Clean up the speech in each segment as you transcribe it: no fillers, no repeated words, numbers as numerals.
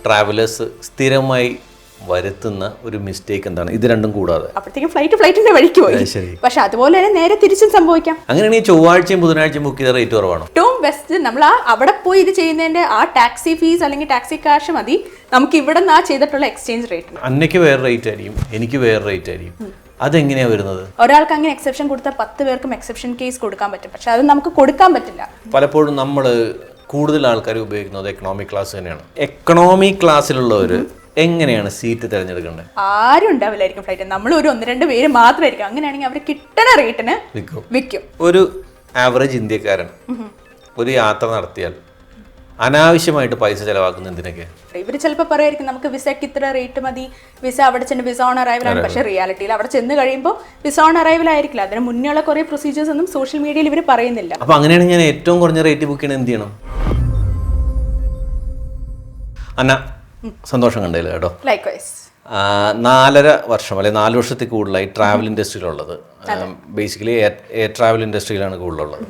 Travellers സ്ഥിരമായി വരുത്തുന്ന ഒരു മിസ്റ്റേക്ക് എന്താണ്? ഇത് രണ്ടും കൂടാതെ അപ്പോഴത്തേക്കും ഫ്ലൈറ്റിന്റെ വഴിക്ക് പോയി. പക്ഷെ അതുപോലെ തന്നെ നേരെ തിരിച്ചും സംഭവിക്കാം. അങ്ങനെയാണെങ്കിൽ ചൊവ്വാഴ്ചയും ബുധനാഴ്ചയും ബുക്ക് ചെയ്ത റേറ്റ് കുറവാണോ? ഏറ്റവും ബെസ്റ്റ് നമ്മൾ അവിടെ പോയി ഇത് ചെയ്യുന്നതിന്റെ ആ ടാക്സി ഫീസ് അല്ലെങ്കിൽ ടാക്സി കാശ് മതി നമുക്ക് ഇവിടെ നിന്ന് ആ ചെയ്തിട്ടുള്ള എക്സ്ചേഞ്ച് റേറ്റ്. അന്നയ്ക്ക് വേറെ റേറ്റ് ആയിരിക്കും, എനിക്ക് വേറെ റേറ്റ് ആയിരിക്കും. അതെങ്ങനെയാ വരുന്നത്? ഒരാൾക്ക് അങ്ങനെ എക്സെപ്ഷൻ കൊടുത്താൽ 10 പേർക്കും എക്സെപ്ഷൻ കേസ് കൊടുക്കാൻ പറ്റും. പക്ഷെ അത് നമുക്ക് കൊടുക്കാൻ പറ്റില്ല. പലപ്പോഴും നമ്മൾ കൂടുതൽ ആൾക്കാർ ഉപയോഗിക്കുന്നത് എക്കണോമിക് ക്ലാസ് തന്നെയാണ്. എക്കണോമിക് ക്ലാസ്സിലുള്ളവർ എങ്ങനെയാണ് സീറ്റ് തിരഞ്ഞെടുക്കേണ്ടത്? ആരും ഉണ്ടാവില്ലായിരിക്കും ഫ്ലൈറ്റ്. നമ്മൾ ഒരു 1-2 പേര് മാത്രമായിരിക്കും. അങ്ങനെയാണെങ്കിൽ അവർ കിട്ടണ റേറ്റിന് വിൽക്കും. ഒരു ആവറേജ് ഇന്ത്യക്കാരൻ ഒരു യാത്ര നടത്തിയാൽ അനാവശ്യമായിട്ട് പൈസ ചെലവാക്കുന്ന എന്തിനൊക്കെ? ഇവർ ചിലപ്പോൾ പറയുമായിരിക്കും നമുക്ക് വിസയ്ക്ക് ഇത്ര റേറ്റ് മതി, വിസ അവിടെ ചെന്ന് വിസ ഓൺ അറൈവൽ ആണ്. പക്ഷേ റിയാലിറ്റിയിൽ അവിടെ ചെന്ന് കഴിയുമ്പോൾ വിസ ഓൺ അറൈവൽ ആയിരിക്കില്ല. അതിന് മുന്നേയുള്ള കുറേ പ്രൊസീജിയേഴ്സ് ഒന്നും സോഷ്യൽ മീഡിയയിൽ ഇവർ പറയുന്നില്ല. അപ്പോൾ അങ്ങനെയാണെങ്കിൽ ഞാൻ ഏറ്റവും കുറഞ്ഞ റേറ്റ് ബുക്ക് ചെയ്യണം എന്ത് ചെയ്യണം? അന്ന സന്തോഷം കണ്ടതിൽ കേട്ടോ. ലൈക്ക്വൈസ് 4.5 വർഷം അല്ലെങ്കിൽ 4 വർഷത്തിൽ കൂടുതലായി ട്രാവൽ ഇൻഡസ്ട്രിയിലുള്ളത്. ബേസിക്കലി എയർ ട്രാവൽ ഇൻഡസ്ട്രിയിലാണ് കൂടുതലുള്ളത്.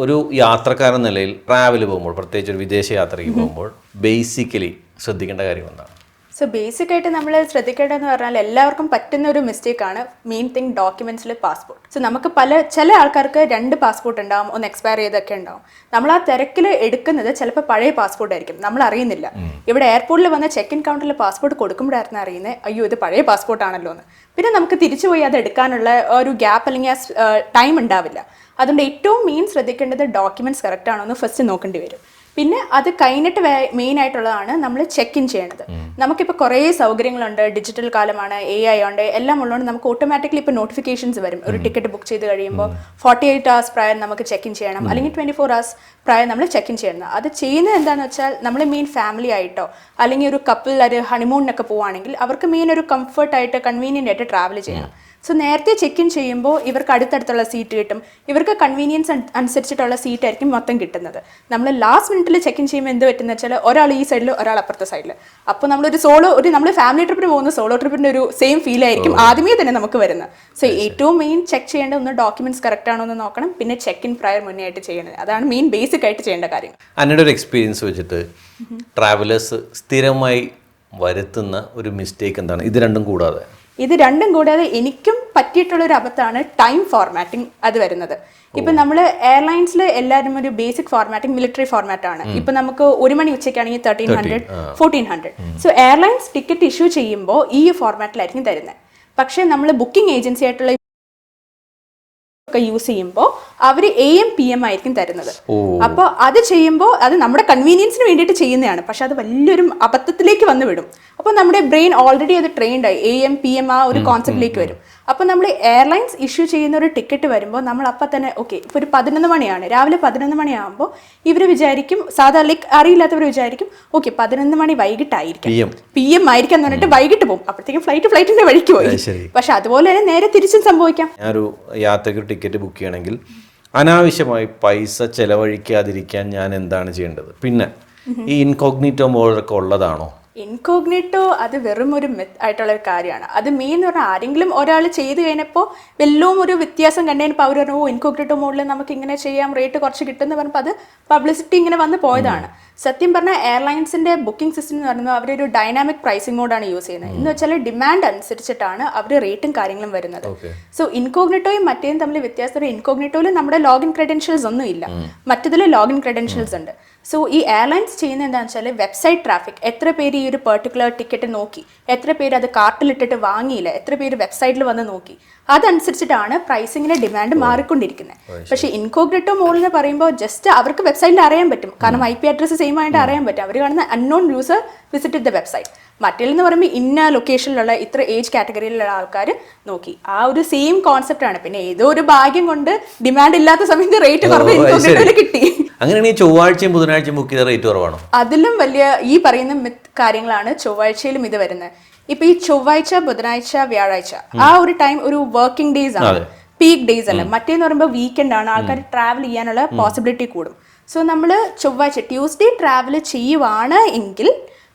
ഒരു യാത്രക്കാരൻ നിലയിൽ ട്രാവൽ പോകുമ്പോൾ, പ്രത്യേകിച്ച് ഒരു വിദേശ യാത്രയ്ക്ക് പോകുമ്പോൾ ബേസിക്കലി ശ്രദ്ധിക്കേണ്ട കാര്യം എന്താണ്? സോ ബേസിക് ആയിട്ട് നമ്മൾ ശ്രദ്ധിക്കേണ്ടതെന്ന് പറഞ്ഞാൽ എല്ലാവർക്കും പറ്റുന്ന ഒരു മിസ്റ്റേക്കാണ് മെയിൻ തിങ് ഡോക്യുമെന്റ്സിൽ പാസ്പോർട്ട്. സോ നമുക്ക് ചില ആൾക്കാർക്ക് 2 പാസ്പോർട്ട് ഉണ്ടാവും, ഒന്ന് എക്സ്പയർ ചെയ്തൊക്കെ ഉണ്ടാവും. നമ്മൾ ആ തിരക്കിൽ എടുക്കുന്നത് ചിലപ്പോൾ പഴയ പാസ്പോർട്ട് ആയിരിക്കും, നമ്മൾ അറിയുന്നില്ല. ഇവിടെ എയർപോർട്ടിൽ വന്ന ചെക്ക് ഇൻ കൗണ്ടറിൽ പാസ്പോർട്ട് കൊടുക്കുമ്പോഴായിരുന്നു അറിയുന്നത് അയ്യോ ഇത് പഴയ പാസ്പോർട്ട് ആണല്ലോ എന്ന്. പിന്നെ നമുക്ക് തിരിച്ചു പോയി അത് എടുക്കാനുള്ള ഒരു ഗ്യാപ്പ് അല്ലെങ്കിൽ ആ ടൈം ഉണ്ടാവില്ല. അതുകൊണ്ട് ഏറ്റവും മെയിൻ ശ്രദ്ധിക്കേണ്ടത് ഡോക്യുമെന്റ്സ് കറക്റ്റ് ആണോ എന്ന് ഫസ്റ്റ് നോക്കേണ്ടി വരും. പിന്നെ അത് കഴിഞ്ഞിട്ട് മെയിൻ ആയിട്ടുള്ളതാണ് നമ്മൾ ചെക്ക് ഇൻ ചെയ്യേണ്ടത്. നമുക്കിപ്പോൾ കുറേ സൗകര്യങ്ങളുണ്ട്, ഡിജിറ്റൽ കാലമാണ്, AI ഉണ്ട്, എല്ലാം ഉള്ളതുകൊണ്ട് നമുക്ക് ഓട്ടോമാറ്റിക്കലി ഇപ്പോൾ നോട്ടിഫിക്കേഷൻസ് വരും. ഒരു ടിക്കറ്റ് ബുക്ക് ചെയ്ത് കഴിയുമ്പോൾ 48 hours പ്രായം നമുക്ക് ചെക്ക് ഇൻ ചെയ്യണം, അല്ലെങ്കിൽ 24 hours പ്രായം നമ്മൾ ചെക്ക് ഇൻ ചെയ്യണം. അത് ചെയ്യുന്നത് എന്താണെന്ന് വെച്ചാൽ നമ്മൾ മെയിൻ ഫാമിലി ആയിട്ടോ അല്ലെങ്കിൽ ഒരു കപ്പിൾ ഒരു ഹണിമൂണിനൊക്കെ പോവുകയാണെങ്കിൽ അവർക്ക് മെയിൻ ഒരു കംഫർട്ടായിട്ട് കൺവീനിയൻ്റ് ആയിട്ട് ട്രാവൽ ചെയ്യണം. സോ നേരത്തെ ചെക്ക് ഇൻ ചെയ്യുമ്പോൾ ഇവർക്ക് അടുത്തടുത്തുള്ള സീറ്റ് കിട്ടും. ഇവർക്ക് കൺവീനിയൻസ് അനുസരിച്ചിട്ടുള്ള സീറ്റ് ആയിരിക്കും മൊത്തം കിട്ടുന്നത്. നമ്മൾ ലാസ്റ്റ് മിനിറ്റിൽ ചെക്ക് ഇൻ ചെയ്യുമ്പോൾ എന്ത് പറ്റുന്ന വെച്ചാൽ ഒരാൾ ഈ സൈഡിൽ ഒരാൾ അപ്പുറത്തെ സൈഡിൽ. അപ്പോൾ നമ്മളൊരു നമ്മൾ ഫാമിലി ട്രിപ്പിന് പോകുന്ന സോളോ ട്രിപ്പിൻ്റെ ഒരു സെയിം ഫീൽ ആയിരിക്കും ആദ്യമേ തന്നെ നമുക്ക് വരുന്നത്. സോ ഏറ്റവും മെയിൻ ചെക്ക് ചെയ്യേണ്ട ഒന്ന് ഡോക്യുമെന്റ്സ് കറക്റ്റ് ആണോ എന്ന് നോക്കണം. പിന്നെ ചെക്ക് ഇൻ പ്രയർ മുന്നേ ആയിട്ട് ചെയ്യണത്. അതാണ് മെയിൻ ബേസിക് ആയിട്ട് ചെയ്യേണ്ട കാര്യം. അതിൻ്റെ ഒരു എക്സ്പീരിയൻസ് വെച്ചിട്ട് ട്രാവലേഴ്സ് സ്ഥിരമായി വരുത്തുന്ന ഒരു മിസ്റ്റേക്ക് എന്താണ്? ഇത് രണ്ടും കൂടാതെ എനിക്കും പറ്റിയിട്ടുള്ളൊരു അബദ്ധമാണ് ടൈം ഫോർമാറ്റിംഗ് അത് വരുന്നത്. ഇപ്പം നമ്മൾ എയർലൈൻസിൽ എല്ലാവരും ഒരു ബേസിക് ഫോർമാറ്റിംഗ് മിലിറ്ററി ഫോർമാറ്റാണ്. ഇപ്പം നമുക്ക് 1 മണി ഉച്ചയ്ക്കാണെങ്കിൽ 1300, 1400. സോ എയർലൈൻസ് ടിക്കറ്റ് ഇഷ്യൂ ചെയ്യുമ്പോൾ ഈ ഫോർമാറ്റിലായിരിക്കും തരുന്നത്. പക്ഷേ നമ്മൾ ബുക്കിംഗ് ഏജൻസി ആയിട്ടുള്ള ഒക്കെ യൂസ് ചെയ്യുമ്പോൾ അവർ AM PM ആയിരിക്കും തരുന്നത്. അപ്പോൾ അത് ചെയ്യുമ്പോൾ അത് നമ്മുടെ കൺവീനിയൻസിന് വേണ്ടിയിട്ട് ചെയ്യുന്നതാണ്. പക്ഷെ അത് വലിയൊരു അബദ്ധത്തിലേക്ക് വന്നു വിടും. അപ്പോൾ നമ്മുടെ ബ്രെയിൻ ഓൾറെഡി അത് ട്രെയിൻഡ് ആയി AM PM ആ ഒരു കോൺസെപ്റ്റിലേക്ക് വരും. അപ്പോൾ നമ്മൾ എയർലൈൻസ് ഇഷ്യൂ ചെയ്യുന്ന ഒരു ടിക്കറ്റ് വരുമ്പോൾ നമ്മൾ അപ്പം തന്നെ ഓക്കെ ഇപ്പോൾ ഒരു 11 മണിയാണ്, രാവിലെ 11 മണിയാകുമ്പോൾ ഇവർ വിചാരിക്കും, സാധാരണ അറിയില്ലാത്തവർ വിചാരിക്കും ഓക്കെ 11 മണി വൈകിട്ടായിരിക്കും, PM ആയിരിക്കും എന്ന് പറഞ്ഞിട്ട് വൈകിട്ട് പോകും. അപ്പോഴത്തേക്കും ഫ്ലൈറ്റിന്റെ വഴിക്ക് പോയി. പക്ഷെ അതുപോലെ തന്നെ നേരെ തിരിച്ചും സംഭവിക്കാം. ഞാനൊരു യാത്രയ്ക്ക് ടിക്കറ്റ് ബുക്ക് ചെയ്യണമെങ്കിൽ അനാവശ്യമായി പൈസ ചെലവഴിക്കാതിരിക്കാൻ ഞാൻ എന്താണ് ചെയ്യേണ്ടത്? പിന്നെ ഈ ഇൻകോഗ്നിറ്റോ മോഡൊക്കെ ഉള്ളതാണോ? ഇൻകോഗ്നിറ്റോ അത് വെറും ഒരു മിത്ത് ആയിട്ടുള്ള ഒരു കാര്യമാണ്. അത് മെയിൻ എന്ന് പറഞ്ഞാൽ ആരെങ്കിലും ഒരാൾ ചെയ്ത് കഴിഞ്ഞപ്പോൾ വല്ലതും ഒരു വ്യത്യാസം കണ്ടതിപ്പോൾ അവർ പറഞ്ഞു ഇൻകോഗ്നിറ്റോ മോഡിൽ നമുക്ക് ഇങ്ങനെ ചെയ്യാം, റേറ്റ് കുറച്ച് കിട്ടുമെന്ന് പറഞ്ഞപ്പോൾ അത് പബ്ലിസിറ്റി ഇങ്ങനെ വന്ന് പോയതാണ്. സത്യം പറഞ്ഞാൽ എയർലൈൻസിന്റെ ബുക്കിംഗ് സിസ്റ്റം എന്ന് പറയുന്നത് അവരൊരു ഡൈനാമിക് പ്രൈസിംഗ് മോഡാണ് യൂസ് ചെയ്യുന്നത്. എന്ന് വെച്ചാൽ ഡിമാൻഡ് അനുസരിച്ചിട്ടാണ് അവർ റേറ്റും കാര്യങ്ങളും വരുന്നത്. സോ ഇൻകോഗ്നിറ്റോയും മറ്റേതും തമ്മിൽ വ്യത്യാസം, ഇൻകോഗ്നിറ്റോയിൽ നമ്മുടെ ലോഗിൻ ക്രെഡൻഷ്യൽസ് ഒന്നും ഇല്ല, മറ്റതിൽ ലോഗിൻ ക്രെഡൻഷ്യൽസ് ഉണ്ട്. സോ ഈ എയർലൈൻസ് ചെയ്യുന്നത് എന്താണെന്ന് വെച്ചാൽ വെബ്സൈറ്റ് ട്രാഫിക്, എത്ര പേര് ഈ ഒരു പെർട്ടിക്കുലർ ടിക്കറ്റ് നോക്കി, എത്ര പേര് അത് കാർട്ടിലിട്ടിട്ട് വാങ്ങിയില്ല, എത്ര പേര് വെബ്സൈറ്റിൽ വന്ന് നോക്കി, അതനുസരിച്ചിട്ടാണ് പ്രൈസിങ്ങിന്റെ ഡിമാൻഡ് മാറിക്കൊണ്ടിരിക്കുന്നത്. പക്ഷേ ഇൻകോഗ്നിറ്റോ മോഡിൽ എന്ന് പറയുമ്പോൾ ജസ്റ്റ് അവർക്ക് വെബ്സൈറ്റിൽ അറിയാൻ പറ്റും, കാരണം IP അഡ്രസ്സ് സെയിം ആയിട്ട് അറിയാൻ പറ്റും. അവർ കാണുന്ന unknown user visited the website. മറ്റേന്ന് പറയുമ്പോൾ ഇന്ന ലൊക്കേഷനിലുള്ള ഇത്ര ഏജ് കാറ്റഗറിയിലുള്ള ആൾക്കാർ നോക്കി, ആ ഒരു സെയിം കോൺസെപ്റ്റ് ആണ്. പിന്നെ ഏതോ ഒരു ഭാഗ്യം കൊണ്ട് ഡിമാൻഡ് ഇല്ലാത്ത സമയത്ത് റേറ്റ് കുറവ് ഇൻകോഗ്നിറ്റോയിൽ കിട്ടി. അങ്ങനെയാണെങ്കിൽ ചൊവ്വാഴ്ചയും ബുധനാഴ്ചയും ബുക്ക് ചെയ്ത റേറ്റ് കുറവാണോ? അതിലും വലിയ ഈ പറയുന്ന കാര്യങ്ങളാണ് ചൊവ്വാഴ്ചയിലും ഇത് വരുന്നത്. ഇപ്പൊ ഈ ചൊവ്വാഴ്ച, ബുധനാഴ്ച, വ്യാഴാഴ്ച ആ ഒരു ടൈം ഒരു വർക്കിംഗ് ഡേയ്സ് ആണ്, പീക്ക് ഡേയ്സ് അല്ല. മറ്റേന്ന് പറയുമ്പോൾ വീക്കെൻഡ് ആണ്, ആൾക്കാർ ട്രാവൽ ചെയ്യാനുള്ള പോസിബിലിറ്റി കൂടും. സോ നമ്മൾ ചൊവ്വാഴ്ച ട്യൂസ്ഡേ ട്രാവൽ ചെയ്യുവാണ് എങ്കിൽ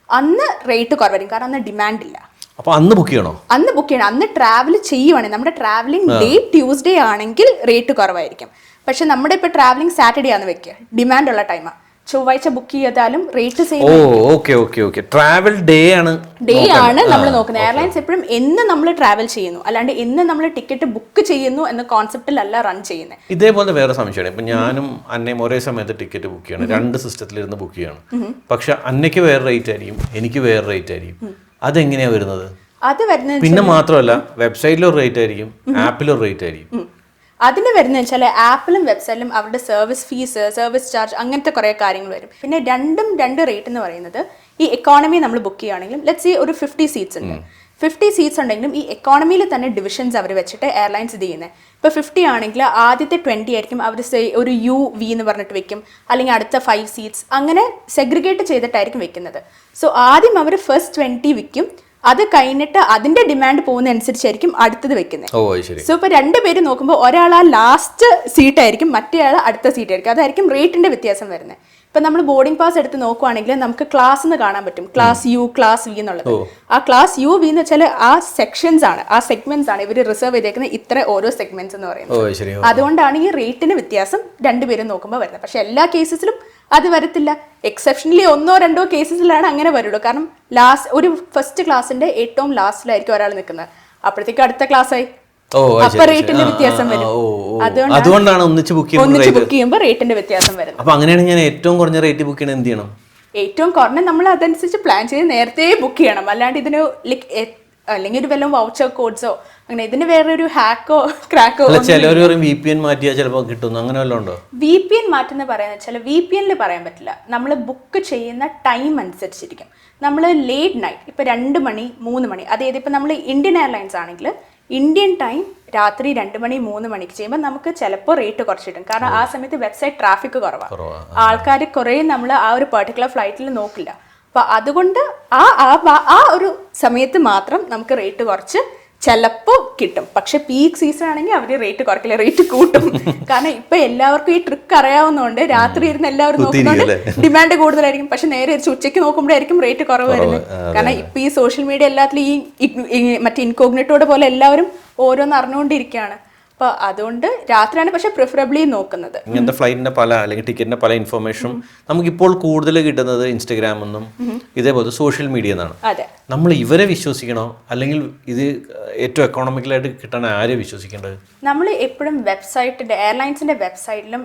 അന്ന് റേറ്റ് കുറവായിരിക്കും, കാരണം അന്ന് ഡിമാൻഡ് ഇല്ല. അപ്പോൾ അന്ന് ബുക്ക് ചെയ്യണോ? അന്ന് ബുക്ക് ചെയ്യണം. അന്ന് ട്രാവൽ ചെയ്യുവാണെങ്കിൽ നമ്മുടെ ട്രാവലിംഗ് ഡേ ട്യൂസ്ഡേ ആണെങ്കിൽ റേറ്റ് കുറവായിരിക്കും. പക്ഷെ നമ്മുടെ ഇപ്പോൾ ട്രാവലിംഗ് സാറ്റർഡേ ആണെന്ന് വെക്കുക, ഡിമാൻഡ് ഉള്ള ടൈമാണ്, ചൊവ്വാഴ്ച ബുക്ക് ചെയ്താലും rate same okay travel day ആണ് നമ്മൾ നോക്കുന്നത്. എയർലൈൻസ് എപ്പോഴും എന്ന് നമ്മൾ ട്രാവൽ ചെയ്യുന്നു, അല്ലാണ്ട് എന്ന് നമ്മൾ ടിക്കറ്റ് ബുക്ക് ചെയ്യുന്നു എന്ന കോൺസെപ്റ്റിലല്ല റൺ ചെയ്യുന്നത്. ഇതേപോലെ വേറെ സംശയമാണ്. ഇപ്പൊ ഞാനും അന്നയും ഒരേ സമയത്ത് ടിക്കറ്റ് ബുക്ക് ചെയ്യണം, രണ്ട് സിസ്റ്റത്തിലിരുന്ന് ബുക്ക് ചെയ്യണം. പക്ഷെ അന്നയ്ക്ക് വേറെ റേറ്റ് ആയിരിക്കും, എനിക്ക് വേറെ റേറ്റ് ആയിരിക്കും. അതെങ്ങനെയാ വരുന്നത്? അത് വരുന്നത് പിന്നെ മാത്രമല്ല, വെബ്സൈറ്റിലൊരു റേറ്റ് ആയിരിക്കും, ആപ്പിലൊരു റേറ്റ് ആയിരിക്കും. അതിന് വരുന്നത് വെച്ചാൽ ആപ്പിലും വെബ്സൈറ്റിലും അവരുടെ സർവീസ് ഫീസ്, സർവീസ് ചാർജ്, അങ്ങനത്തെ കുറേ കാര്യങ്ങൾ വരും. പിന്നെ രണ്ട് റേറ്റ് എന്ന് പറയുന്നത്, ഈ എക്കോണമി നമ്മൾ ബുക്ക് ചെയ്യുകയാണെങ്കിലും ലെറ്റ്സ് സേ ഒരു 50 സീറ്റ്സ് ഉണ്ട്. 50 സീറ്റ്സ് ഉണ്ടെങ്കിലും ഈ എക്കോണമിയിൽ തന്നെ ഡിവിഷൻസ് അവർ വെച്ചിട്ട് എയർലൈൻസ് ഇത് ചെയ്യുന്നത്. ഇപ്പോൾ 50 ആണെങ്കിൽ ആദ്യത്തെ 20 ആയിരിക്കും അവർ ഒരു UV എന്ന് പറഞ്ഞിട്ട് വെക്കും, അല്ലെങ്കിൽ അടുത്ത 5 സീറ്റ്സ്, അങ്ങനെ സെഗ്രിഗേറ്റ് ചെയ്തിട്ടായിരിക്കും വെക്കുന്നത്. സോ ആദ്യം അവർ ഫസ്റ്റ് 20 വിൽക്കും, അത് കഴിഞ്ഞിട്ട് അതിന്റെ ഡിമാൻഡ് പോകുന്ന അനുസരിച്ചായിരിക്കും അടുത്തത് വെക്കുന്നത്. സോ ഇപ്പൊ രണ്ടുപേര് നോക്കുമ്പോൾ ഒരാൾ ആ ലാസ്റ്റ് സീറ്റ് ആയിരിക്കും, മറ്റേ ആൾ അടുത്ത സീറ്റ് ആയിരിക്കും. അതായിരിക്കും റേറ്റിന്റെ വ്യത്യാസം വരുന്നത്. ഇപ്പൊ നമ്മൾ ബോർഡിംഗ് പാസ് എടുത്ത് നോക്കുവാണെങ്കിൽ നമുക്ക് ക്ലാസ് എന്ന് കാണാൻ പറ്റും, ക്ലാസ് U, ക്ലാസ് V എന്നുള്ളത്. ആ ക്ലാസ് UV എന്ന് വെച്ചാൽ ആ സെക്ഷൻസ് ആണ്, ആ സെഗ്മെന്റ്സ് ആണ് ഇവർ റിസർവ് ചെയ്തേക്കുന്ന, ഇത്ര ഓരോ സെഗ്മെന്റ്സ് എന്ന് പറയുന്നത്. അതുകൊണ്ടാണ് ഈ റേറ്റിന്റെ വ്യത്യാസം രണ്ടുപേരും നോക്കുമ്പോൾ വരുന്നത്. പക്ഷെ എല്ലാ കേസസിലും അത് വരത്തില്ല. എക്സെപ്ഷനലി 1-2 കേസസിലാണ് അങ്ങനെ വരുള്ളൂ. കാരണം ഒരു ഫസ്റ്റ് ക്ലാസ്സിന്റെ ഏറ്റവും ലാസ്റ്റിലായിരിക്കും ഒരാൾ നിൽക്കുന്നത്, അപ്പോഴത്തേക്കും അടുത്ത ക്ലാസ് ആയി, അപ്പൊ റേറ്റിന്റെ വ്യത്യാസം വരും. അതുകൊണ്ടാണ് ഒന്നിച്ച് ബുക്ക് ചെയ്യുമ്പോൾ റേറ്റിന്റെ വ്യത്യാസം വരും. അപ്പൊ അങ്ങനെയാണെങ്കിൽ ഞാൻ ഏറ്റവും കുറഞ്ഞ റേറ്റ് ബുക്ക് ചെയ്യണം, എന്ത് ചെയ്യണം? ഏറ്റവും കുറഞ്ഞ നമ്മൾ അതനുസരിച്ച് പ്ലാൻ ചെയ്ത് നേരത്തെ ബുക്ക് ചെയ്യണം. അല്ലാണ്ട് ഇതിന് അല്ലെങ്കിൽ ഒരു വല്ല വൗച്ചർ കോഡ്സോ അങ്ങനെ ഇതിന് വേറൊരു ഹാക്കോ ക്രാക്കോ. VPN മാറ്റിയാൽ ചിലപ്പോൾ കിട്ടുന്നു, അങ്ങനെ വല്ലതും ഉണ്ടോ? VPN മാറ്റുന്ന പറയാന്ന് വെച്ചാൽ VPN പറയാൻ പറ്റില്ല. നമ്മൾ ബുക്ക് ചെയ്യുന്ന ടൈം അനുസരിച്ചിരിക്കും. നമ്മൾ ലേറ്റ് നൈറ്റ് ഇപ്പൊ 2 മണി 3 മണി, അതായത് ഇപ്പൊ നമ്മൾ ഇന്ത്യൻ എയർലൈൻസ് ആണെങ്കിൽ ഇന്ത്യൻ ടൈം രാത്രി 2 മണി 3 മണിക്ക് ചെയ്യുമ്പോൾ നമുക്ക് ചിലപ്പോൾ റേറ്റ് കുറച്ച് കിട്ടും. കാരണം ആ സമയത്ത് വെബ്സൈറ്റ് ട്രാഫിക് കുറവാണ്, ആൾക്കാർ കുറേ നമ്മൾ ആ ഒരു പെർട്ടിക്കുലർ ഫ്ലൈറ്റിൽ നോക്കില്ല. അപ്പൊ അതുകൊണ്ട് ആ ഒരു സമയത്ത് മാത്രം നമുക്ക് റേറ്റ് കുറച്ച് ചിലപ്പോൾ കിട്ടും. പക്ഷെ പീക്ക് സീസൺ ആണെങ്കിൽ അവർ റേറ്റ് കുറക്കില്ല, റേറ്റ് കൂട്ടും. കാരണം ഇപ്പൊ എല്ലാവർക്കും ഈ ട്രിക്ക് അറിയാവുന്നതുകൊണ്ട് രാത്രി ഇരുന്ന് എല്ലാവരും നോക്കുന്നുണ്ട് ഡിമാൻഡ് കൂടുതലായിരിക്കും. പക്ഷെ നേരെ ഉച്ചയ്ക്ക് നോക്കുമ്പോഴായിരിക്കും റേറ്റ് കുറവ് വരുന്നത്. കാരണം ഇപ്പൊ ഈ സോഷ്യൽ മീഡിയ എല്ലാത്തിലും ഈ മറ്റേ ഇൻകോഗ്നിറ്റോടെ പോലെ എല്ലാവരും ഓരോന്ന് അറിഞ്ഞുകൊണ്ടിരിക്കുകയാണ്. അപ്പൊ അതുകൊണ്ട് രാത്രിയാണ് പക്ഷെ പ്രിഫറബിളി നോക്കുന്നത്. ഇങ്ങനത്തെ ഫ്ലൈറ്റിന്റെ പല അല്ലെങ്കിൽ ടിക്കറ്റിന്റെ പല ഇൻഫർമേഷനും നമുക്കിപ്പോൾ കൂടുതൽ കിട്ടുന്നത് ഇൻസ്റ്റഗ്രാമിൽ നിന്നും ഇതേപോലെ സോഷ്യൽ മീഡിയ എന്നാണ്. അതെ, നമ്മൾ ഇവരെ വിശ്വസിക്കണോ അല്ലെങ്കിൽ ഇത് ഏറ്റവും എക്കോണമിക്കലായിട്ട് കിട്ടാൻ ആരെ വിശ്വസിക്കേണ്ടത്? നമ്മൾ എപ്പോഴും വെബ്സൈറ്റിന്റെ എയർലൈൻസിന്റെ വെബ്സൈറ്റിലും